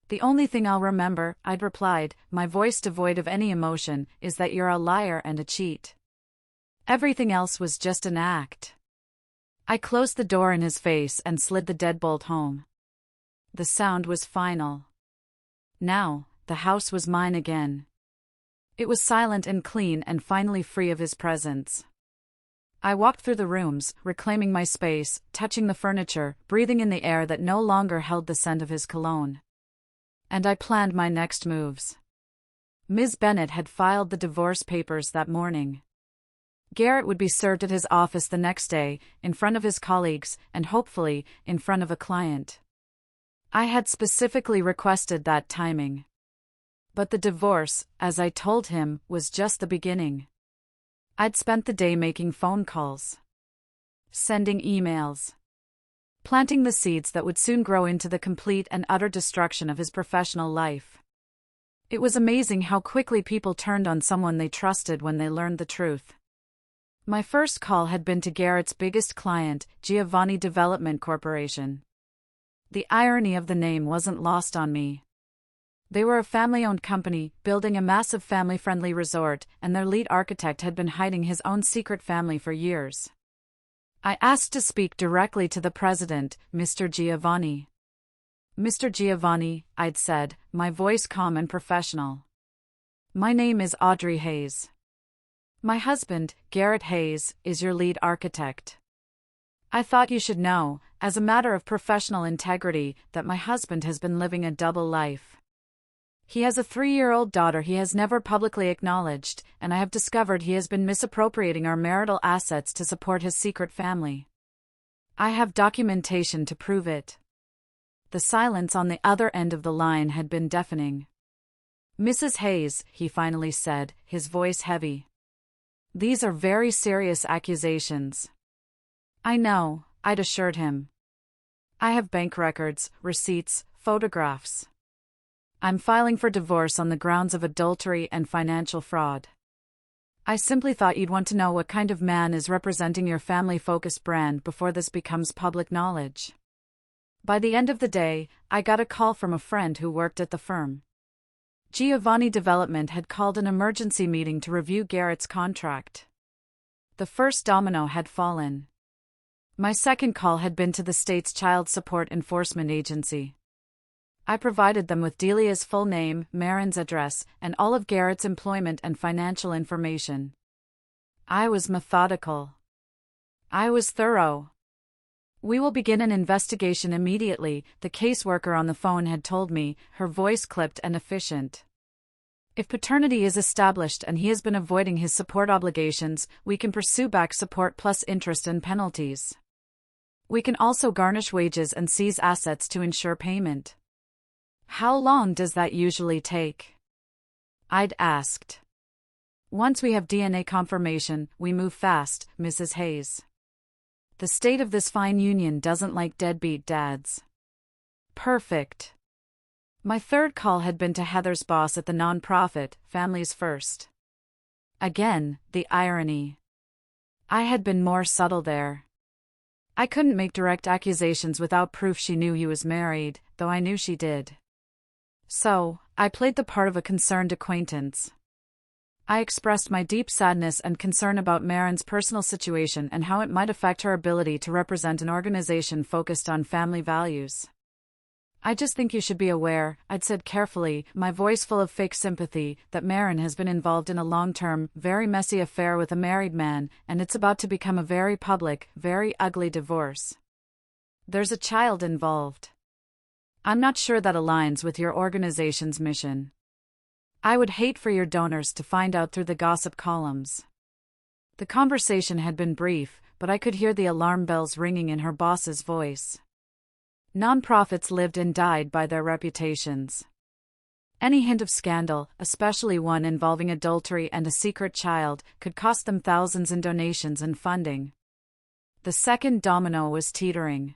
The only thing I'll remember, I'd replied, my voice devoid of any emotion, is that you're a liar and a cheat. Everything else was just an act. I closed the door in his face and slid the deadbolt home. The sound was final. Now, the house was mine again. It was silent and clean and finally free of his presence. I walked through the rooms, reclaiming my space, touching the furniture, breathing in the air that no longer held the scent of his cologne. And I planned my next moves. Ms. Bennett had filed the divorce papers that morning. Garrett would be served at his office the next day, in front of his colleagues, and hopefully, in front of a client. I had specifically requested that timing. But the divorce, as I told him, was just the beginning. I'd spent the day making phone calls, sending emails, planting the seeds that would soon grow into the complete and utter destruction of his professional life. It was amazing how quickly people turned on someone they trusted when they learned the truth. My first call had been to Garrett's biggest client, Giovanni Development Corporation. The irony of the name wasn't lost on me. They were a family-owned company, building a massive family-friendly resort, and their lead architect had been hiding his own secret family for years. I asked to speak directly to the president, Mr. Giovanni. Mr. Giovanni, I'd said, my voice calm and professional. My name is Audrey Hayes. My husband, Garrett Hayes, is your lead architect. I thought you should know, as a matter of professional integrity, that my husband has been living a double life. He has a 3-year-old daughter he has never publicly acknowledged, and I have discovered he has been misappropriating our marital assets to support his secret family. I have documentation to prove it. The silence on the other end of the line had been deafening. Mrs. Hayes, he finally said, his voice heavy. These are very serious accusations. I know, I'd assured him. I have bank records, receipts, photographs. I'm filing for divorce on the grounds of adultery and financial fraud. I simply thought you'd want to know what kind of man is representing your family-focused brand before this becomes public knowledge. By the end of the day, I got a call from a friend who worked at the firm. Giovanni Development had called an emergency meeting to review Garrett's contract. The first domino had fallen. My second call had been to the state's Child Support Enforcement Agency. I provided them with Delia's full name, Marin's address, and all of Garrett's employment and financial information. I was methodical. I was thorough. We will begin an investigation immediately, the caseworker on the phone had told me, her voice clipped and efficient. If paternity is established and he has been avoiding his support obligations, we can pursue back support plus interest and penalties. We can also garnish wages and seize assets to ensure payment. How long does that usually take? I'd asked. Once we have DNA confirmation, we move fast, Mrs. Hayes. The state of this fine union doesn't like deadbeat dads. Perfect. My third call had been to Heather's boss at the nonprofit, Families First. Again, the irony. I had been more subtle there. I couldn't make direct accusations without proof she knew he was married, though I knew she did. So, I played the part of a concerned acquaintance. I expressed my deep sadness and concern about Marin's personal situation and how it might affect her ability to represent an organization focused on family values. I just think you should be aware, I'd said carefully, my voice full of fake sympathy, that Marin has been involved in a long-term, very messy affair with a married man, and it's about to become a very public, very ugly divorce. There's a child involved. I'm not sure that aligns with your organization's mission. I would hate for your donors to find out through the gossip columns. The conversation had been brief, but I could hear the alarm bells ringing in her boss's voice. Nonprofits lived and died by their reputations. Any hint of scandal, especially one involving adultery and a secret child, could cost them thousands in donations and funding. The second domino was teetering.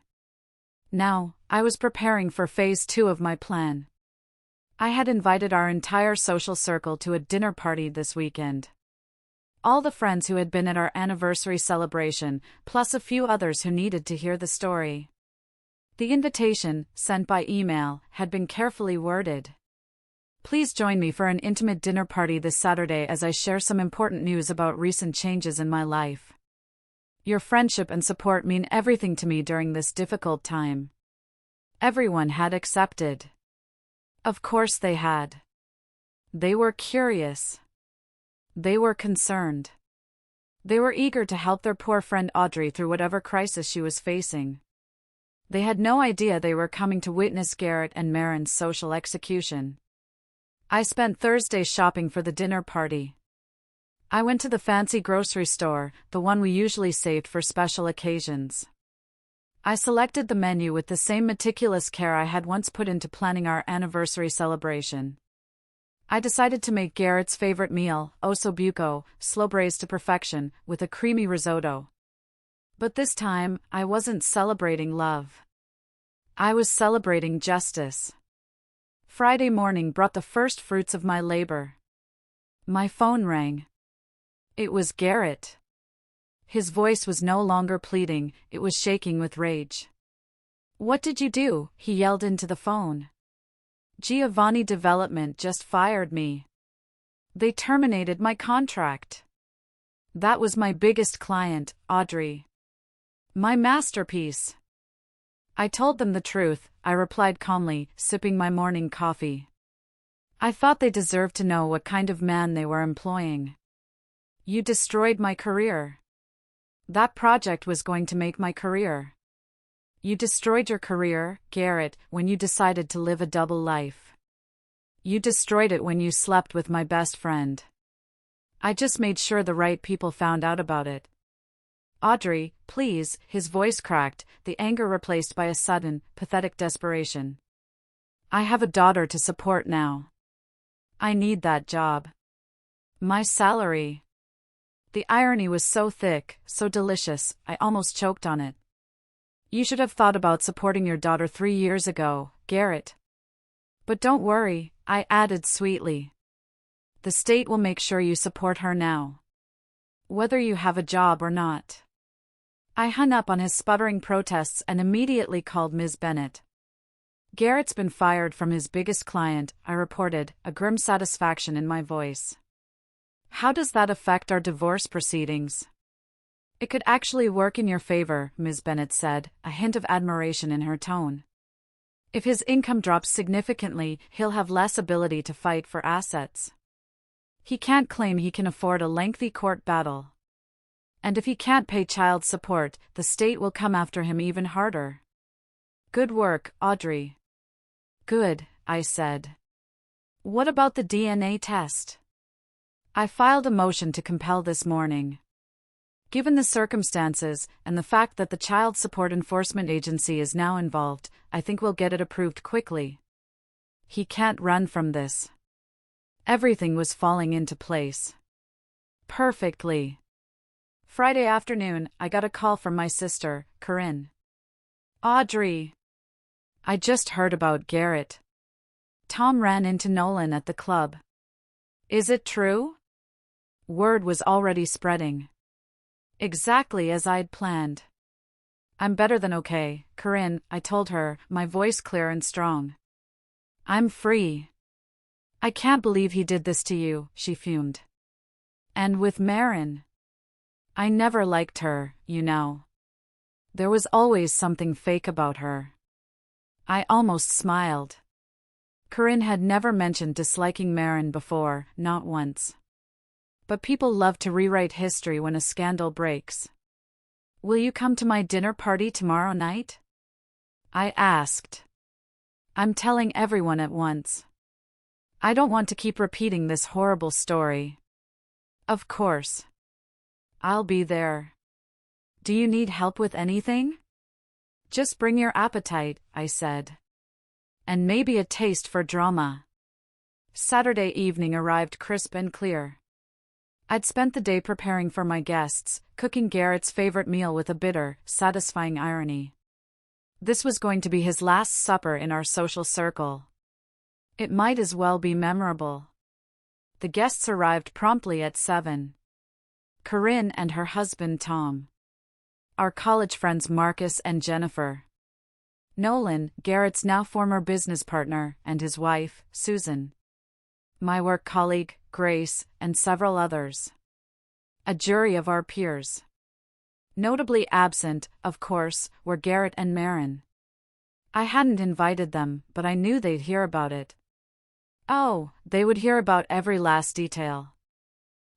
Now, I was preparing for phase 2 of my plan. I had invited our entire social circle to a dinner party this weekend. All the friends who had been at our anniversary celebration, plus a few others who needed to hear the story. The invitation, sent by email, had been carefully worded. Please join me for an intimate dinner party this Saturday as I share some important news about recent changes in my life. Your friendship and support mean everything to me during this difficult time. Everyone had accepted. Of course they had. They were curious. They were concerned. They were eager to help their poor friend Audrey through whatever crisis she was facing. They had no idea they were coming to witness Garrett and Marin's social execution. I spent Thursday shopping for the dinner party. I went to the fancy grocery store, the one we usually saved for special occasions. I selected the menu with the same meticulous care I had once put into planning our anniversary celebration. I decided to make Garrett's favorite meal, osso buco, slow braised to perfection, with a creamy risotto. But this time, I wasn't celebrating love. I was celebrating justice. Friday morning brought the first fruits of my labor. My phone rang. It was Garrett. His voice was no longer pleading, it was shaking with rage. What did you do? He yelled into the phone. Giovanni Development just fired me. They terminated my contract. That was my biggest client, Audrey. My masterpiece. I told them the truth, I replied calmly, sipping my morning coffee. I thought they deserved to know what kind of man they were employing. You destroyed my career. That project was going to make my career. You destroyed your career, Garrett, when you decided to live a double life. You destroyed it when you slept with my best friend. I just made sure the right people found out about it. Audrey, please, his voice cracked, the anger replaced by a sudden, pathetic desperation. I have a daughter to support now. I need that job. My salary. The irony was so thick, so delicious, I almost choked on it. You should have thought about supporting your daughter 3 years ago, Garrett. But don't worry, I added sweetly. The state will make sure you support her now. Whether you have a job or not. I hung up on his sputtering protests and immediately called Ms. Bennett. Garrett's been fired from his biggest client, I reported, a grim satisfaction in my voice. How does that affect our divorce proceedings? It could actually work in your favor, Ms. Bennett said, a hint of admiration in her tone. If his income drops significantly, he'll have less ability to fight for assets. He can't claim he can afford a lengthy court battle. And if he can't pay child support, the state will come after him even harder. Good work, Audrey. Good, I said. What about the DNA test? I filed a motion to compel this morning. Given the circumstances, and the fact that the Child Support Enforcement Agency is now involved, I think we'll get it approved quickly. He can't run from this. Everything was falling into place. Perfectly. Friday afternoon, I got a call from my sister, Corinne. Audrey. I just heard about Garrett. Tom ran into Nolan at the club. Is it true? Word was already spreading. Exactly as I'd planned. I'm better than okay, Corinne, I told her, my voice clear and strong. I'm free. I can't believe he did this to you, she fumed. And with Marin. I never liked her, you know. There was always something fake about her. I almost smiled. Corinne had never mentioned disliking Marin before, not once. But people love to rewrite history when a scandal breaks. Will you come to my dinner party tomorrow night? I asked. I'm telling everyone at once. I don't want to keep repeating this horrible story. Of course. I'll be there. Do you need help with anything? Just bring your appetite, I said. And maybe a taste for drama. Saturday evening arrived crisp and clear. I'd spent the day preparing for my guests, cooking Garrett's favorite meal with a bitter, satisfying irony. This was going to be his last supper in our social circle. It might as well be memorable. The guests arrived promptly at 7. Corinne and her husband Tom. Our college friends Marcus and Jennifer. Nolan, Garrett's now former business partner, and his wife, Susan. My work colleague, Grace, and several others. A jury of our peers. Notably absent, of course, were Garrett and Marin. I hadn't invited them, but I knew they'd hear about it. Oh, they would hear about every last detail.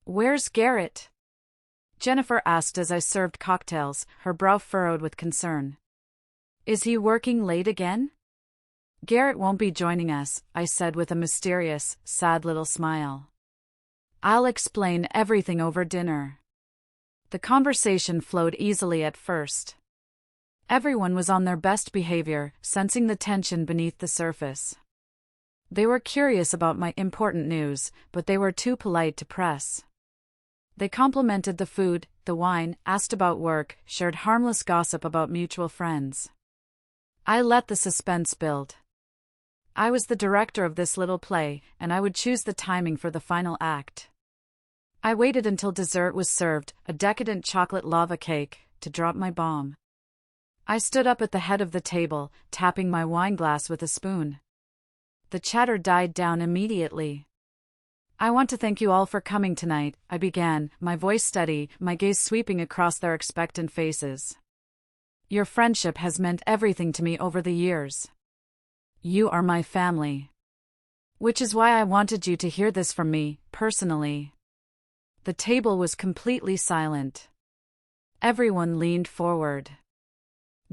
Where's Garrett? Jennifer asked as I served cocktails, her brow furrowed with concern. Is he working late again? Garrett won't be joining us, I said with a mysterious, sad little smile. I'll explain everything over dinner. The conversation flowed easily at first. Everyone was on their best behavior, sensing the tension beneath the surface. They were curious about my important news, but they were too polite to press. They complimented the food, the wine, asked about work, shared harmless gossip about mutual friends. I let the suspense build. I was the director of this little play, and I would choose the timing for the final act. I waited until dessert was served, a decadent chocolate lava cake, to drop my bomb. I stood up at the head of the table, tapping my wine glass with a spoon. The chatter died down immediately. I want to thank you all for coming tonight, I began, my voice steady, my gaze sweeping across their expectant faces. Your friendship has meant everything to me over the years. You are my family. Which is why I wanted you to hear this from me, personally. The table was completely silent. Everyone leaned forward.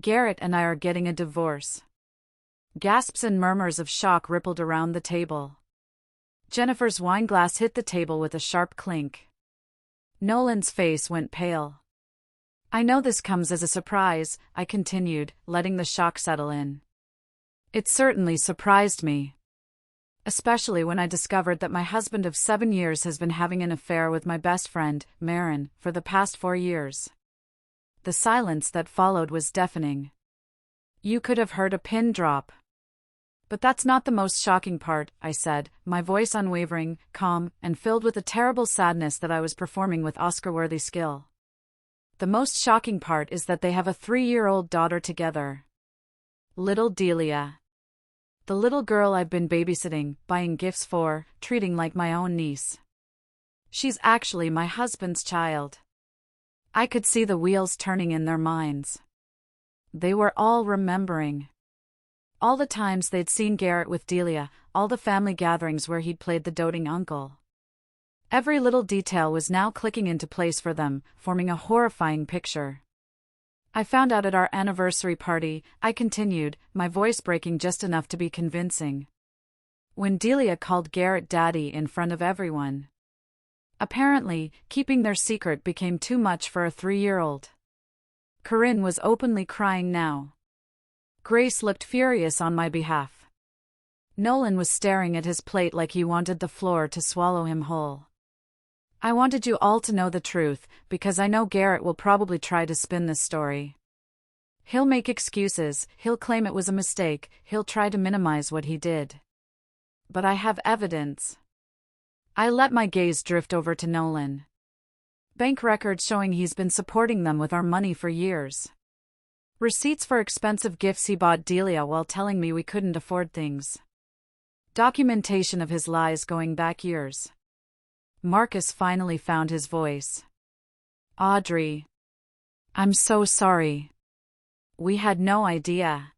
Garrett and I are getting a divorce. Gasps and murmurs of shock rippled around the table. Jennifer's wineglass hit the table with a sharp clink. Nolan's face went pale. I know this comes as a surprise, I continued, letting the shock settle in. It certainly surprised me. Especially when I discovered that my husband of 7 years has been having an affair with my best friend, Marin, for the past 4 years. The silence that followed was deafening. You could have heard a pin drop. But that's not the most shocking part, I said, my voice unwavering, calm, and filled with a terrible sadness that I was performing with Oscar-worthy skill. The most shocking part is that they have a 3-year-old daughter together. Little Delia. The little girl I've been babysitting, buying gifts for, treating like my own niece. She's actually my husband's child. I could see the wheels turning in their minds. They were all remembering. All the times they'd seen Garrett with Delia, all the family gatherings where he'd played the doting uncle. Every little detail was now clicking into place for them, forming a horrifying picture. I found out at our anniversary party, I continued, my voice breaking just enough to be convincing. When Delia called Garrett Daddy in front of everyone. Apparently, keeping their secret became too much for a 3-year-old. Corinne was openly crying now. Grace looked furious on my behalf. Nolan was staring at his plate like he wanted the floor to swallow him whole. I wanted you all to know the truth, because I know Garrett will probably try to spin this story. He'll make excuses, he'll claim it was a mistake, he'll try to minimize what he did. But I have evidence. I let my gaze drift over to Nolan. Bank records showing he's been supporting them with our money for years. Receipts for expensive gifts he bought Delia while telling me we couldn't afford things. Documentation of his lies going back years. Marcus finally found his voice. Audrey. I'm so sorry. We had no idea.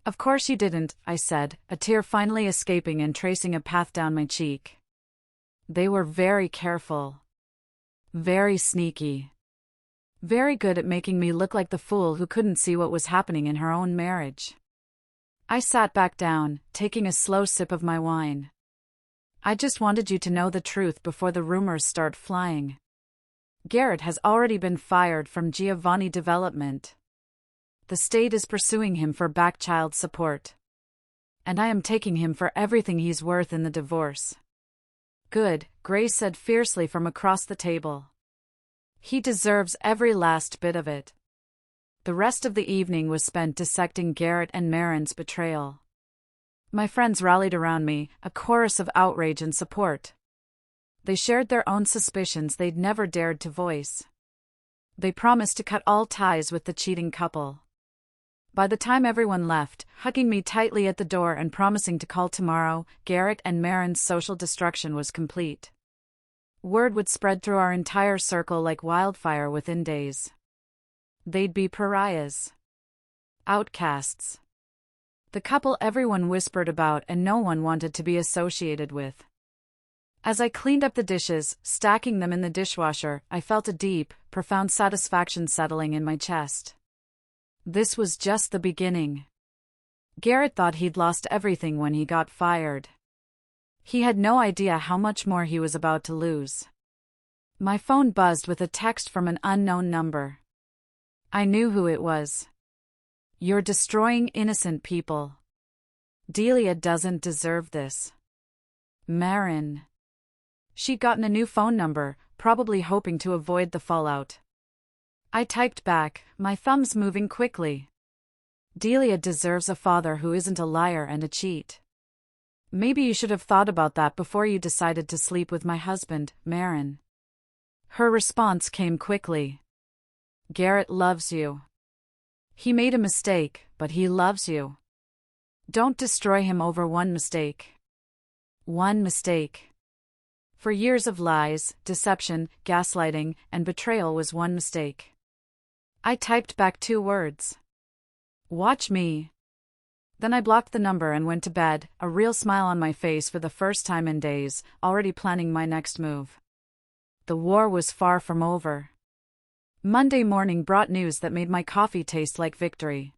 Of course you didn't, I said, a tear finally escaping and tracing a path down my cheek. They were very careful. Very sneaky. Very good at making me look like the fool who couldn't see what was happening in her own marriage. I sat back down, taking a slow sip of my wine. I just wanted you to know the truth before the rumors start flying. Garrett has already been fired from Giovanni Development. The state is pursuing him for back child support. And I am taking him for everything he's worth in the divorce. Good, Grace said fiercely from across the table. He deserves every last bit of it. The rest of the evening was spent dissecting Garrett and Marin's betrayal. My friends rallied around me, a chorus of outrage and support. They shared their own suspicions they'd never dared to voice. They promised to cut all ties with the cheating couple. By the time everyone left, hugging me tightly at the door and promising to call tomorrow, Garrett and Marin's social destruction was complete. Word would spread through our entire circle like wildfire within days. They'd be pariahs. Outcasts. The couple everyone whispered about and no one wanted to be associated with. As I cleaned up the dishes, stacking them in the dishwasher, I felt a deep, profound satisfaction settling in my chest. This was just the beginning. Garrett thought he'd lost everything when he got fired. He had no idea how much more he was about to lose. My phone buzzed with a text from an unknown number. I knew who it was. You're destroying innocent people. Delia doesn't deserve this. Marin. She'd gotten a new phone number, probably hoping to avoid the fallout. I typed back, my thumbs moving quickly. Delia deserves a father who isn't a liar and a cheat. Maybe you should have thought about that before you decided to sleep with my husband, Marin. Her response came quickly. Garrett loves you. He made a mistake, but he loves you. Don't destroy him over one mistake. One mistake. For years of lies, deception, gaslighting, and betrayal was one mistake. I typed back 2 words. Watch me. Then I blocked the number and went to bed, a real smile on my face for the first time in days, already planning my next move. The war was far from over. Monday morning brought news that made my coffee taste like victory.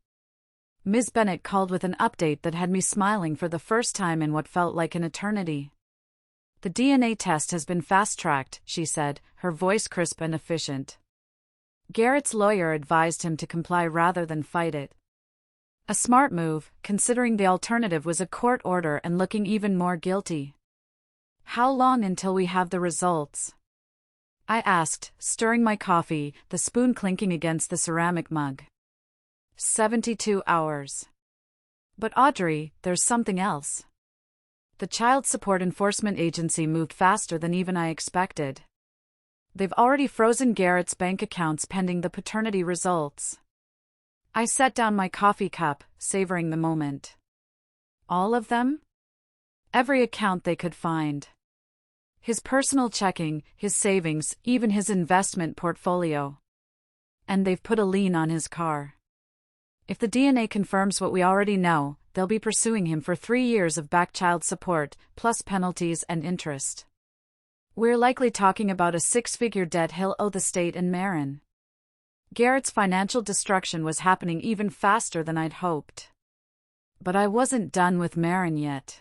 Ms. Bennett called with an update that had me smiling for the first time in what felt like an eternity. The DNA test has been fast-tracked, she said, her voice crisp and efficient. Garrett's lawyer advised him to comply rather than fight it. A smart move, considering the alternative was a court order and looking even more guilty. How long until we have the results? I asked, stirring my coffee, the spoon clinking against the ceramic mug. 72 hours. But Audrey, there's something else. The Child Support Enforcement Agency moved faster than even I expected. They've already frozen Garrett's bank accounts pending the paternity results. I set down my coffee cup, savoring the moment. All of them? Every account they could find. His personal checking, his savings, even his investment portfolio. And they've put a lien on his car. If the DNA confirms what we already know, they'll be pursuing him for 3 years of back child support, plus penalties and interest. We're likely talking about a 6-figure debt he'll owe the state and Marin. Garrett's financial destruction was happening even faster than I'd hoped. But I wasn't done with Marin yet.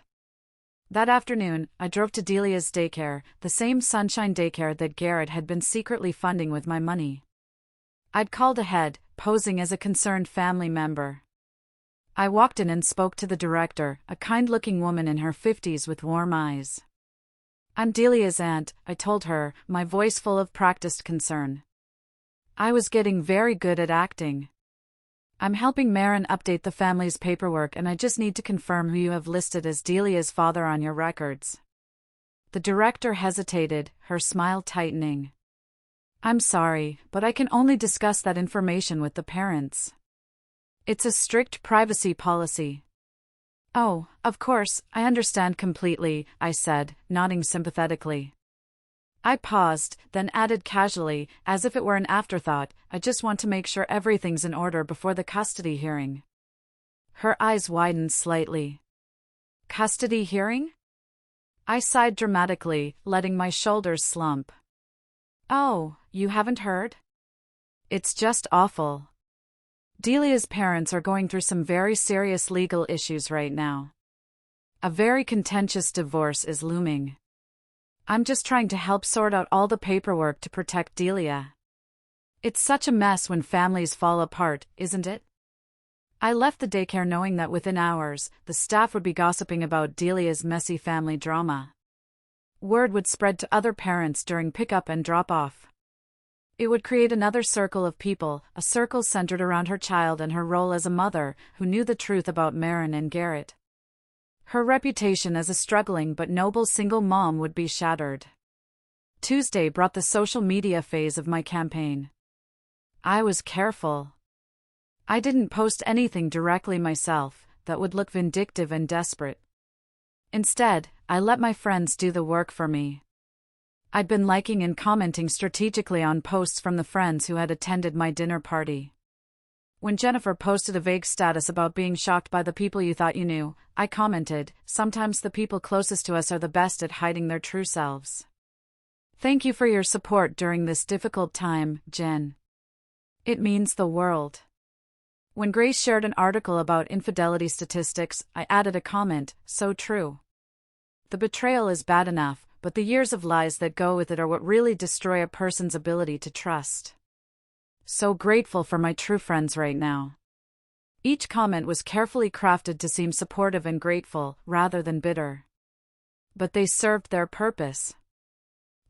That afternoon, I drove to Delia's daycare, the same Sunshine daycare that Garrett had been secretly funding with my money. I'd called ahead, posing as a concerned family member. I walked in and spoke to the director, a kind-looking woman in her 50s with warm eyes. I'm Delia's aunt, I told her, my voice full of practiced concern. I was getting very good at acting. I'm helping Marin update the family's paperwork and I just need to confirm who you have listed as Delia's father on your records. The director hesitated, her smile tightening. I'm sorry, but I can only discuss that information with the parents. It's a strict privacy policy. Oh, of course, I understand completely, I said, nodding sympathetically. I paused, then added casually, as if it were an afterthought, I just want to make sure everything's in order before the custody hearing. Her eyes widened slightly. Custody hearing? I sighed dramatically, letting my shoulders slump. Oh, you haven't heard? It's just awful. Delia's parents are going through some very serious legal issues right now. A very contentious divorce is looming. I'm just trying to help sort out all the paperwork to protect Delia. It's such a mess when families fall apart, isn't it? I left the daycare knowing that within hours, the staff would be gossiping about Delia's messy family drama. Word would spread to other parents during pickup and drop-off. It would create another circle of people, a circle centered around her child and her role as a mother, who knew the truth about Marin and Garrett. Her reputation as a struggling but noble single mom would be shattered. Tuesday brought the social media phase of my campaign. I was careful. I didn't post anything directly myself that would look vindictive and desperate. Instead, I let my friends do the work for me. I'd been liking and commenting strategically on posts from the friends who had attended my dinner party. When Jennifer posted a vague status about being shocked by the people you thought you knew, I commented, sometimes the people closest to us are the best at hiding their true selves. Thank you for your support during this difficult time, Jen. It means the world. When Grace shared an article about infidelity statistics, I added a comment, so true. The betrayal is bad enough, but the years of lies that go with it are what really destroy a person's ability to trust. So grateful for my true friends right now. Each comment was carefully crafted to seem supportive and grateful, rather than bitter. But they served their purpose.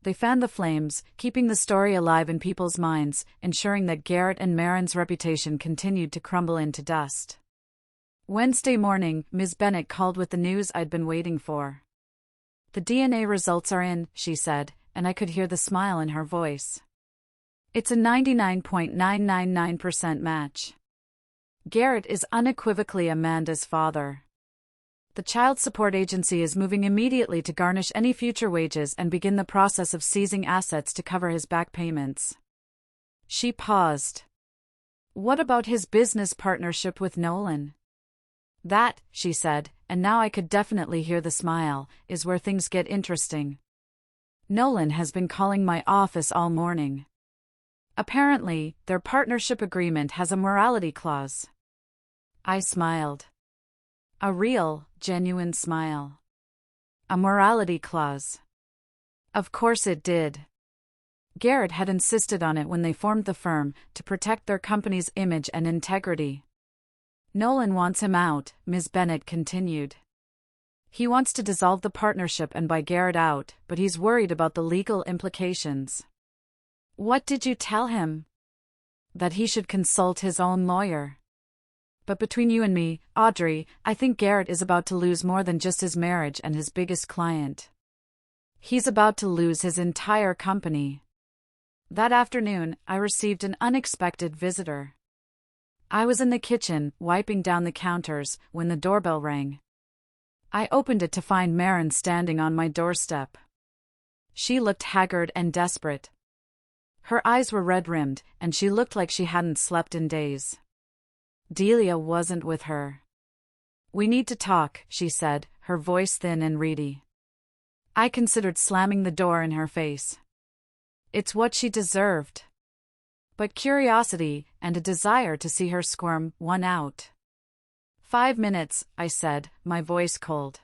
They fanned the flames, keeping the story alive in people's minds, ensuring that Garrett and Marin's reputation continued to crumble into dust. Wednesday morning, Ms. Bennett called with the news I'd been waiting for. The DNA results are in, she said, and I could hear the smile in her voice. It's a 99.999% match. Garrett is unequivocally Amanda's father. The Child Support Agency is moving immediately to garnish any future wages and begin the process of seizing assets to cover his back payments. She paused. What about his business partnership with Nolan? That, she said, and now I could definitely hear the smile, is where things get interesting. Nolan has been calling my office all morning. Apparently, their partnership agreement has a morality clause. I smiled. A real, genuine smile. A morality clause. Of course it did. Garrett had insisted on it when they formed the firm, to protect their company's image and integrity. Nolan wants him out, Ms. Bennett continued. He wants to dissolve the partnership and buy Garrett out, but he's worried about the legal implications. What did you tell him? That he should consult his own lawyer. But between you and me, Audrey, I think Garrett is about to lose more than just his marriage and his biggest client. He's about to lose his entire company. That afternoon, I received an unexpected visitor. I was in the kitchen, wiping down the counters, when the doorbell rang. I opened it to find Maren standing on my doorstep. She looked haggard and desperate. Her eyes were red-rimmed, and she looked like she hadn't slept in days. Delia wasn't with her. "We need to talk," she said, her voice thin and reedy. I considered slamming the door in her face. It's what she deserved. But curiosity, and a desire to see her squirm, won out. 5 minutes, I said, my voice cold.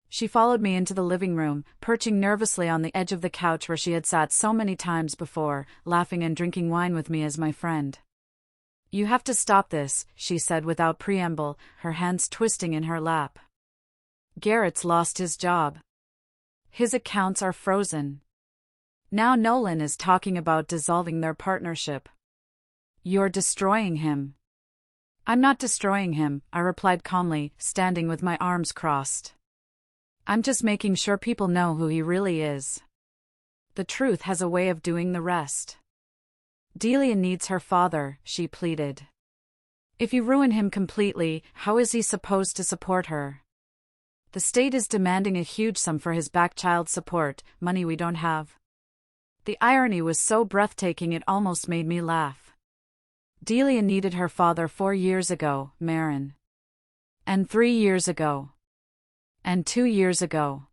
She followed me into the living room, perching nervously on the edge of the couch where she had sat so many times before, laughing and drinking wine with me as my friend. "You have to stop this," she said without preamble, her hands twisting in her lap. "Garrett's lost his job. His accounts are frozen. Now Nolan is talking about dissolving their partnership. You're destroying him." "I'm not destroying him," I replied calmly, standing with my arms crossed. "I'm just making sure people know who he really is. The truth has a way of doing the rest." "Delia needs her father," she pleaded. "If you ruin him completely, how is he supposed to support her? The state is demanding a huge sum for his back child support, money we don't have." The irony was so breathtaking it almost made me laugh. Delia needed her father 4 years ago, Maren. And 3 years ago. And 2 years ago.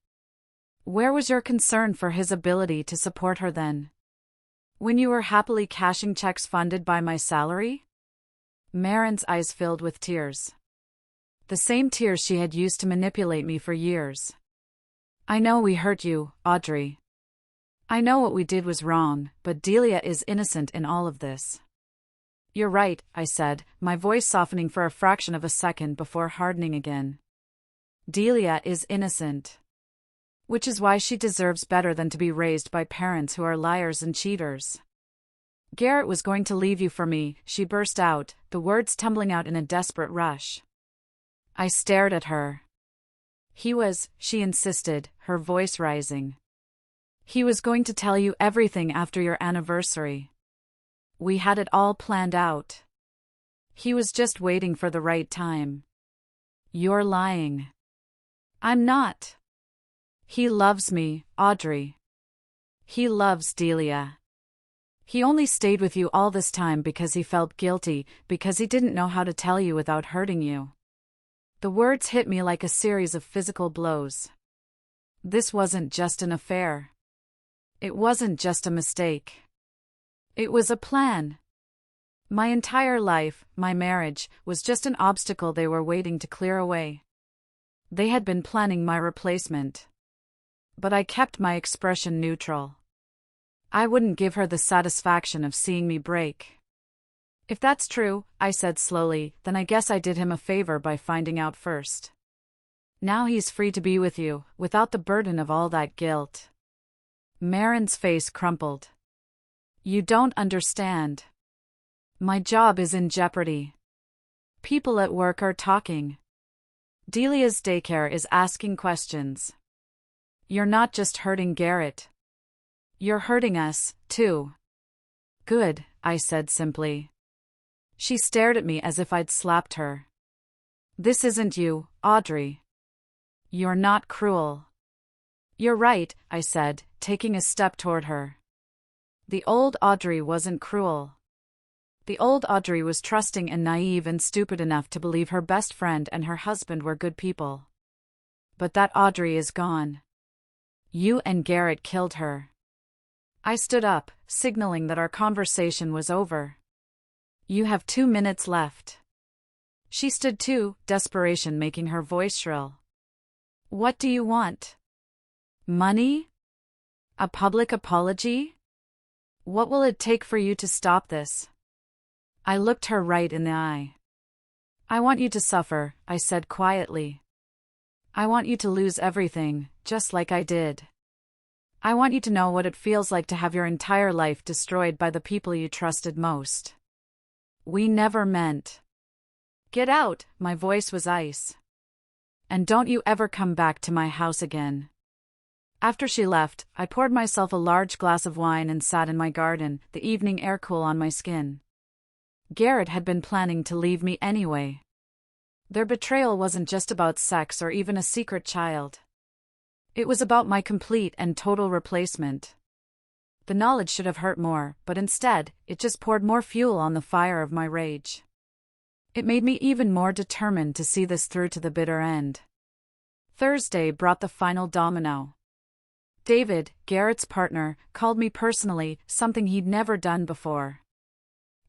Where was your concern for his ability to support her then? When you were happily cashing checks funded by my salary? Maren's eyes filled with tears. The same tears she had used to manipulate me for years. "I know we hurt you, Audrey. I know what we did was wrong, but Delia is innocent in all of this." "You're right," I said, my voice softening for a fraction of a second before hardening again. "Delia is innocent. Which is why she deserves better than to be raised by parents who are liars and cheaters." "Garrett was going to leave you for me," she burst out, the words tumbling out in a desperate rush. I stared at her. "He was," she insisted, her voice rising. "He was going to tell you everything after your anniversary. We had it all planned out. He was just waiting for the right time." "You're lying." "I'm not. He loves me, Audrey. He loves Delia. He only stayed with you all this time because he felt guilty, because he didn't know how to tell you without hurting you." The words hit me like a series of physical blows. This wasn't just an affair. It wasn't just a mistake. It was a plan. My entire life, my marriage, was just an obstacle they were waiting to clear away. They had been planning my replacement. But I kept my expression neutral. I wouldn't give her the satisfaction of seeing me break. "If that's true," I said slowly, "then I guess I did him a favor by finding out first. Now he's free to be with you, without the burden of all that guilt." Maren's face crumpled. "You don't understand. My job is in jeopardy. People at work are talking. Delia's daycare is asking questions. You're not just hurting Garrett. You're hurting us, too." "Good," I said simply. She stared at me as if I'd slapped her. "This isn't you, Audrey. You're not cruel." "You're right," I said, taking a step toward her. The old Audrey wasn't cruel. The old Audrey was trusting and naive and stupid enough to believe her best friend and her husband were good people. But that Audrey is gone. You and Garrett killed her. I stood up, signaling that our conversation was over. You have 2 minutes left. She stood too, desperation making her voice shrill. What do you want? Money? A public apology? What will it take for you to stop this? I looked her right in the eye. I want you to suffer, I said quietly. I want you to lose everything, just like I did. I want you to know what it feels like to have your entire life destroyed by the people you trusted most. We never meant. Get out, my voice was ice. And don't you ever come back to my house again. After she left, I poured myself a large glass of wine and sat in my garden, the evening air cool on my skin. Garrett had been planning to leave me anyway. Their betrayal wasn't just about sex or even a secret child. It was about my complete and total replacement. The knowledge should have hurt more, but instead, it just poured more fuel on the fire of my rage. It made me even more determined to see this through to the bitter end. Thursday brought the final domino. David, Garrett's partner, called me personally, something he'd never done before.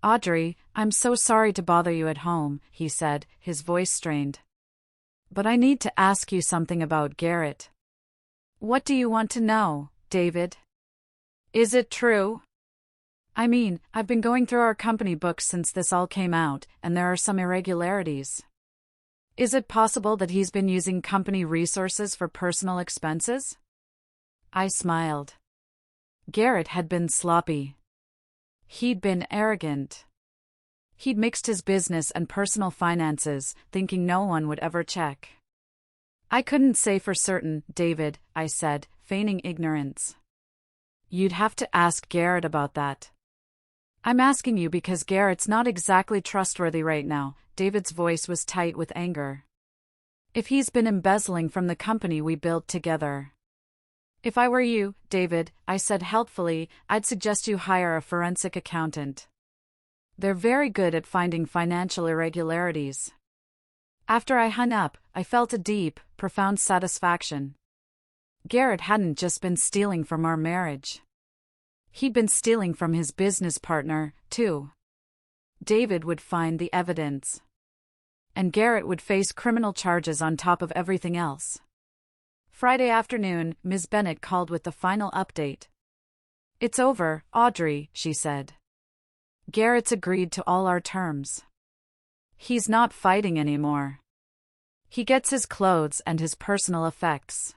Audrey, I'm so sorry to bother you at home, he said, his voice strained. But I need to ask you something about Garrett. What do you want to know, David? Is it true? I mean, I've been going through our company books since this all came out, and there are some irregularities. Is it possible that he's been using company resources for personal expenses? I smiled. Garrett had been sloppy. He'd been arrogant. He'd mixed his business and personal finances, thinking no one would ever check. I couldn't say for certain, David, I said, feigning ignorance. You'd have to ask Garrett about that. I'm asking you because Garrett's not exactly trustworthy right now. David's voice was tight with anger. If he's been embezzling from the company we built together. If I were you, David, I said helpfully, I'd suggest you hire a forensic accountant. They're very good at finding financial irregularities. After I hung up, I felt a deep, profound satisfaction. Garrett hadn't just been stealing from our marriage. He'd been stealing from his business partner, too. David would find the evidence. And Garrett would face criminal charges on top of everything else. Friday afternoon, Ms. Bennett called with the final update. It's over, Audrey, she said. Garrett's agreed to all our terms. He's not fighting anymore. He gets his clothes and his personal effects.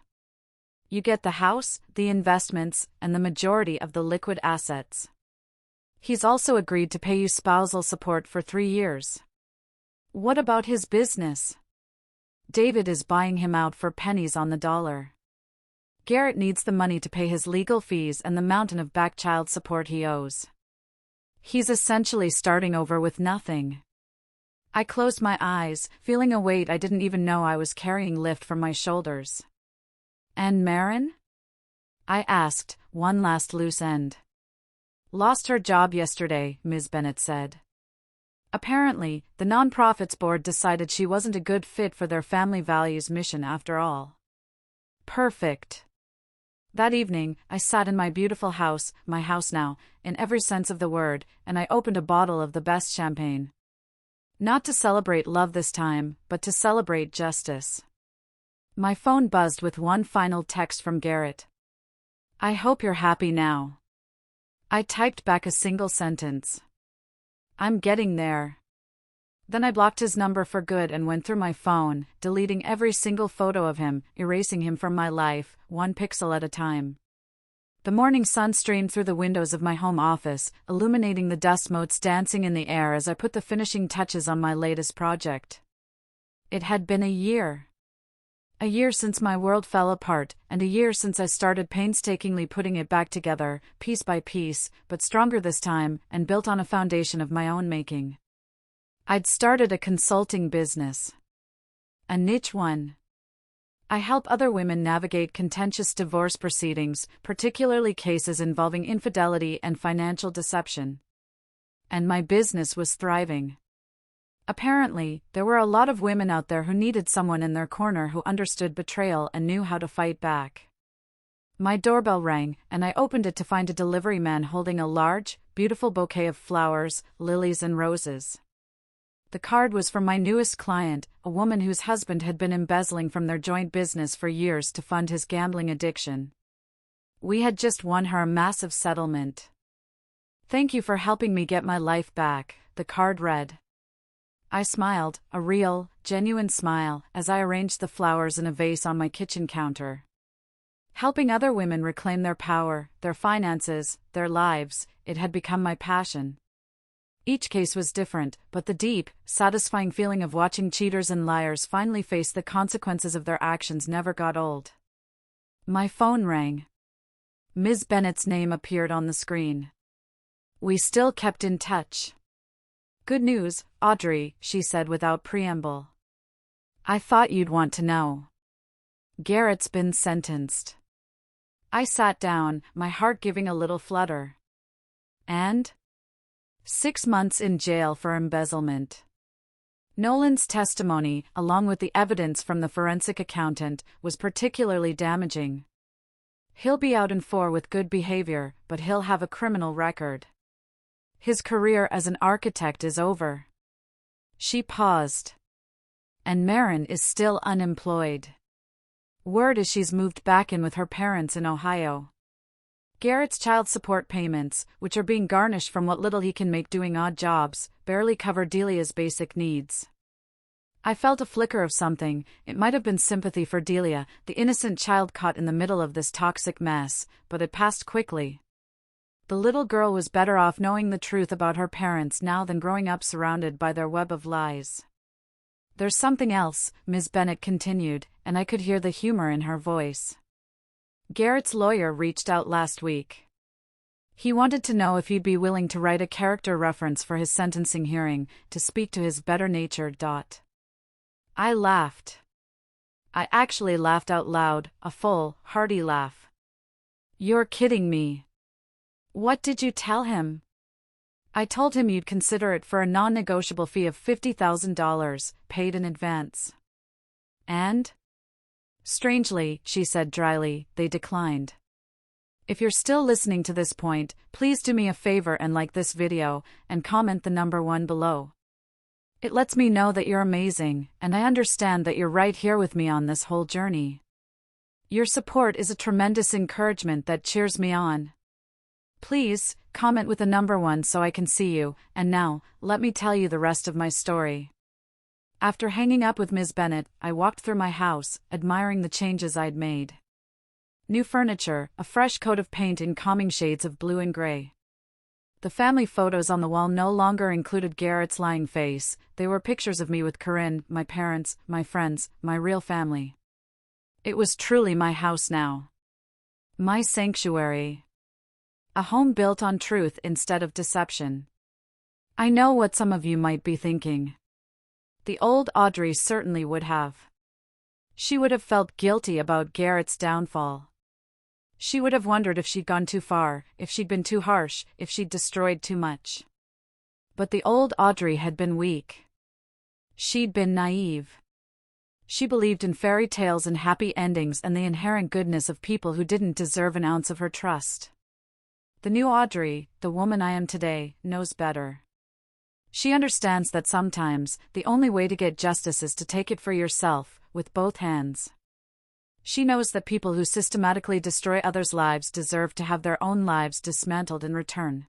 You get the house, the investments, and the majority of the liquid assets. He's also agreed to pay you spousal support for 3 years. What about his business? David is buying him out for pennies on the dollar. Garrett needs the money to pay his legal fees and the mountain of back child support he owes. He's essentially starting over with nothing. I closed my eyes, feeling a weight I didn't even know I was carrying lift from my shoulders. And Marin? I asked, one last loose end. Lost her job yesterday, Ms. Bennett said. Apparently, the nonprofits board decided she wasn't a good fit for their family values mission after all. Perfect. That evening, I sat in my beautiful house, my house now, in every sense of the word, and I opened a bottle of the best champagne. Not to celebrate love this time, but to celebrate justice. My phone buzzed with one final text from Garrett. I hope you're happy now. I typed back a single sentence. I'm getting there. Then I blocked his number for good and went through my phone, deleting every single photo of him, erasing him from my life, 1 pixel at a time. The morning sun streamed through the windows of my home office, illuminating the dust motes dancing in the air as I put the finishing touches on my latest project. It had been a year. A year since my world fell apart, and a year since I started painstakingly putting it back together, piece by piece, but stronger this time, and built on a foundation of my own making. I'd started a consulting business. A niche one. I help other women navigate contentious divorce proceedings, particularly cases involving infidelity and financial deception. And my business was thriving. Apparently, there were a lot of women out there who needed someone in their corner who understood betrayal and knew how to fight back. My doorbell rang, and I opened it to find a delivery man holding a large, beautiful bouquet of flowers, lilies and roses. The card was from my newest client, a woman whose husband had been embezzling from their joint business for years to fund his gambling addiction. We had just won her a massive settlement. "Thank you for helping me get my life back," the card read. I smiled, a real, genuine smile, as I arranged the flowers in a vase on my kitchen counter. Helping other women reclaim their power, their finances, their lives, it had become my passion. Each case was different, but the deep, satisfying feeling of watching cheaters and liars finally face the consequences of their actions never got old. My phone rang. Ms. Bennett's name appeared on the screen. We still kept in touch. "Good news, Audrey," she said without preamble. "I thought you'd want to know. Garrett's been sentenced." I sat down, my heart giving a little flutter. "And?" 6 months in jail for embezzlement. Nolan's testimony, along with the evidence from the forensic accountant, was particularly damaging. He'll be out in 4 with good behavior, but he'll have a criminal record. His career as an architect is over. She paused. And Maren is still unemployed. Word is she's moved back in with her parents in Ohio. Garrett's child support payments, which are being garnished from what little he can make doing odd jobs, barely cover Delia's basic needs. I felt a flicker of something. It might have been sympathy for Delia, the innocent child caught in the middle of this toxic mess, but it passed quickly. The little girl was better off knowing the truth about her parents now than growing up surrounded by their web of lies. "There's something else," Ms. Bennett continued, and I could hear the humor in her voice. "Garrett's lawyer reached out last week. He wanted to know if you'd be willing to write a character reference for his sentencing hearing, to speak to his better nature. I laughed. I actually laughed out loud, a full, hearty laugh. "You're kidding me. What did you tell him?" "I told him you'd consider it for a non-negotiable fee of $50,000, paid in advance." "And?" "Strangely," she said dryly, "they declined. If you're still listening to this point, please do me a favor and like this video, and comment the number 1 below. It lets me know that you're amazing, and I understand that you're right here with me on this whole journey. Your support is a tremendous encouragement that cheers me on. Please, comment with a number 1 so I can see you, and now, let me tell you the rest of my story." After hanging up with Ms. Bennett, I walked through my house, admiring the changes I'd made. New furniture, a fresh coat of paint in calming shades of blue and gray. The family photos on the wall no longer included Garrett's lying face, they were pictures of me with Corinne, my parents, my friends, my real family. It was truly my house now. My sanctuary. A home built on truth instead of deception. I know what some of you might be thinking. The old Audrey certainly would have. She would have felt guilty about Garrett's downfall. She would have wondered if she'd gone too far, if she'd been too harsh, if she'd destroyed too much. But the old Audrey had been weak. She'd been naive. She believed in fairy tales and happy endings and the inherent goodness of people who didn't deserve an ounce of her trust. The new Audrey, the woman I am today, knows better. She understands that sometimes, the only way to get justice is to take it for yourself, with both hands. She knows that people who systematically destroy others' lives deserve to have their own lives dismantled in return.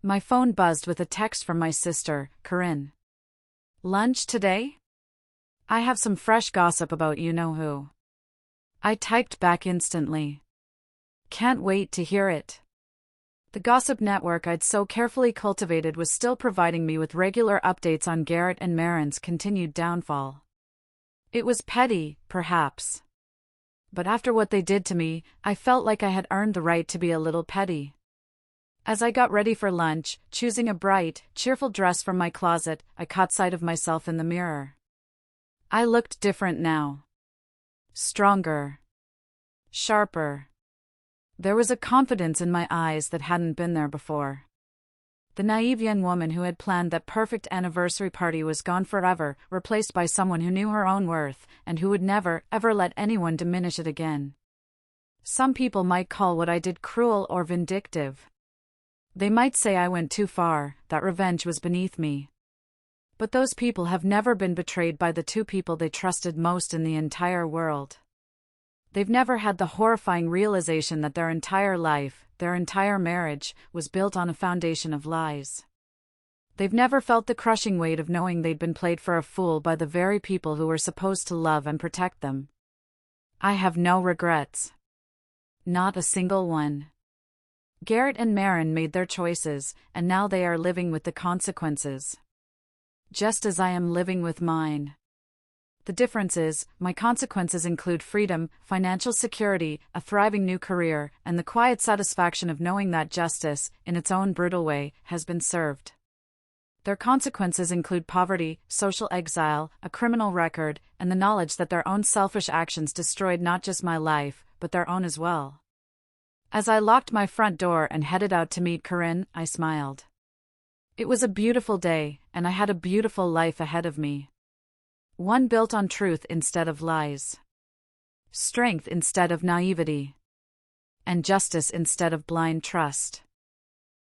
My phone buzzed with a text from my sister, Corinne. "Lunch today? I have some fresh gossip about you-know-who." I typed back instantly. "Can't wait to hear it." The gossip network I'd so carefully cultivated was still providing me with regular updates on Garrett and Maren's continued downfall. It was petty, perhaps. But after what they did to me, I felt like I had earned the right to be a little petty. As I got ready for lunch, choosing a bright, cheerful dress from my closet, I caught sight of myself in the mirror. I looked different now. Stronger. Sharper. There was a confidence in my eyes that hadn't been there before. The naive young woman who had planned that perfect anniversary party was gone forever, replaced by someone who knew her own worth, and who would never, ever let anyone diminish it again. Some people might call what I did cruel or vindictive. They might say I went too far, that revenge was beneath me. But those people have never been betrayed by the two people they trusted most in the entire world. They've never had the horrifying realization that their entire life, their entire marriage, was built on a foundation of lies. They've never felt the crushing weight of knowing they'd been played for a fool by the very people who were supposed to love and protect them. I have no regrets. Not a single one. Garrett and Maren made their choices, and now they are living with the consequences. Just as I am living with mine. The difference is, my consequences include freedom, financial security, a thriving new career, and the quiet satisfaction of knowing that justice, in its own brutal way, has been served. Their consequences include poverty, social exile, a criminal record, and the knowledge that their own selfish actions destroyed not just my life, but their own as well. As I locked my front door and headed out to meet Corinne, I smiled. It was a beautiful day, and I had a beautiful life ahead of me. One built on truth instead of lies. Strength instead of naivety. And justice instead of blind trust.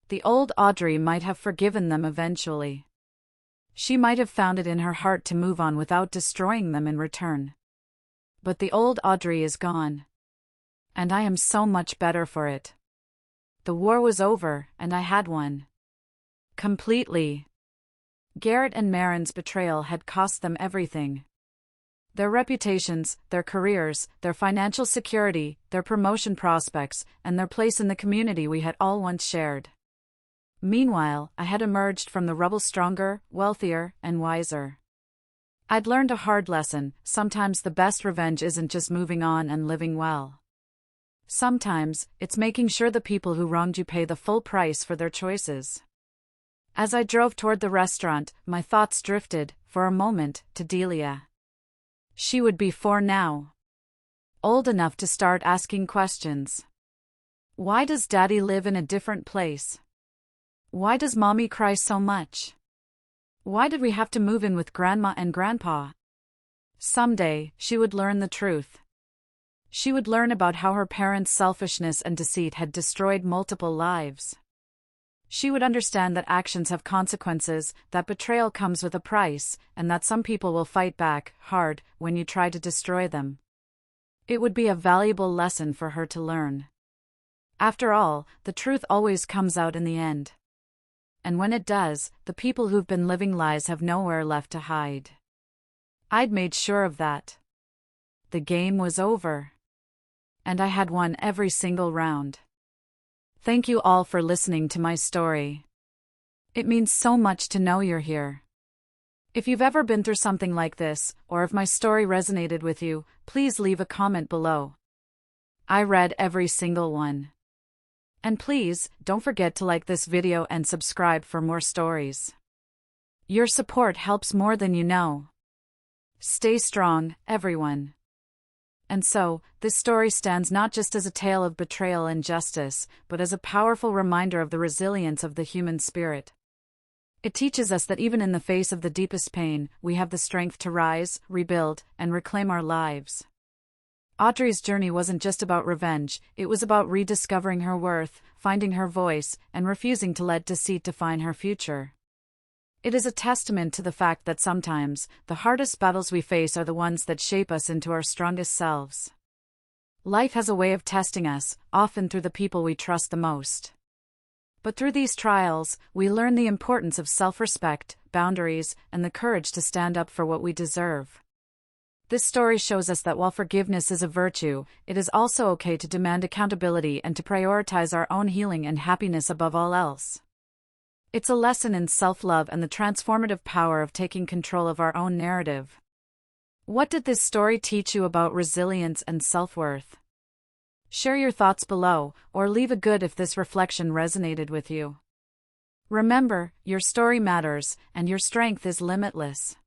The old Audrey might have forgiven them eventually. She might have found it in her heart to move on without destroying them in return. But the old Audrey is gone. And I am so much better for it. The war was over, and I had won. Completely. Garrett and Maren's betrayal had cost them everything. Their reputations, their careers, their financial security, their promotion prospects, and their place in the community we had all once shared. Meanwhile, I had emerged from the rubble stronger, wealthier, and wiser. I'd learned a hard lesson: sometimes the best revenge isn't just moving on and living well. Sometimes, it's making sure the people who wronged you pay the full price for their choices. As I drove toward the restaurant, my thoughts drifted, for a moment, to Delia. She would be 4 now. Old enough to start asking questions. Why does Daddy live in a different place? Why does Mommy cry so much? Why did we have to move in with Grandma and Grandpa? Someday, she would learn the truth. She would learn about how her parents' selfishness and deceit had destroyed multiple lives. She would understand that actions have consequences, that betrayal comes with a price, and that some people will fight back, hard, when you try to destroy them. It would be a valuable lesson for her to learn. After all, the truth always comes out in the end. And when it does, the people who've been living lies have nowhere left to hide. I'd made sure of that. The game was over. And I had won every single round. Thank you all for listening to my story. It means so much to know you're here. If you've ever been through something like this, or if my story resonated with you, please leave a comment below. I read every single one. And please, don't forget to like this video and subscribe for more stories. Your support helps more than you know. Stay strong, everyone. And so, this story stands not just as a tale of betrayal and justice, but as a powerful reminder of the resilience of the human spirit. It teaches us that even in the face of the deepest pain, we have the strength to rise, rebuild, and reclaim our lives. Audrey's journey wasn't just about revenge, it was about rediscovering her worth, finding her voice, and refusing to let deceit define her future. It is a testament to the fact that sometimes, the hardest battles we face are the ones that shape us into our strongest selves. Life has a way of testing us, often through the people we trust the most. But through these trials, we learn the importance of self-respect, boundaries, and the courage to stand up for what we deserve. This story shows us that while forgiveness is a virtue, it is also okay to demand accountability and to prioritize our own healing and happiness above all else. It's a lesson in self-love and the transformative power of taking control of our own narrative. What did this story teach you about resilience and self-worth? Share your thoughts below, or leave a good if this reflection resonated with you. Remember, your story matters, and your strength is limitless.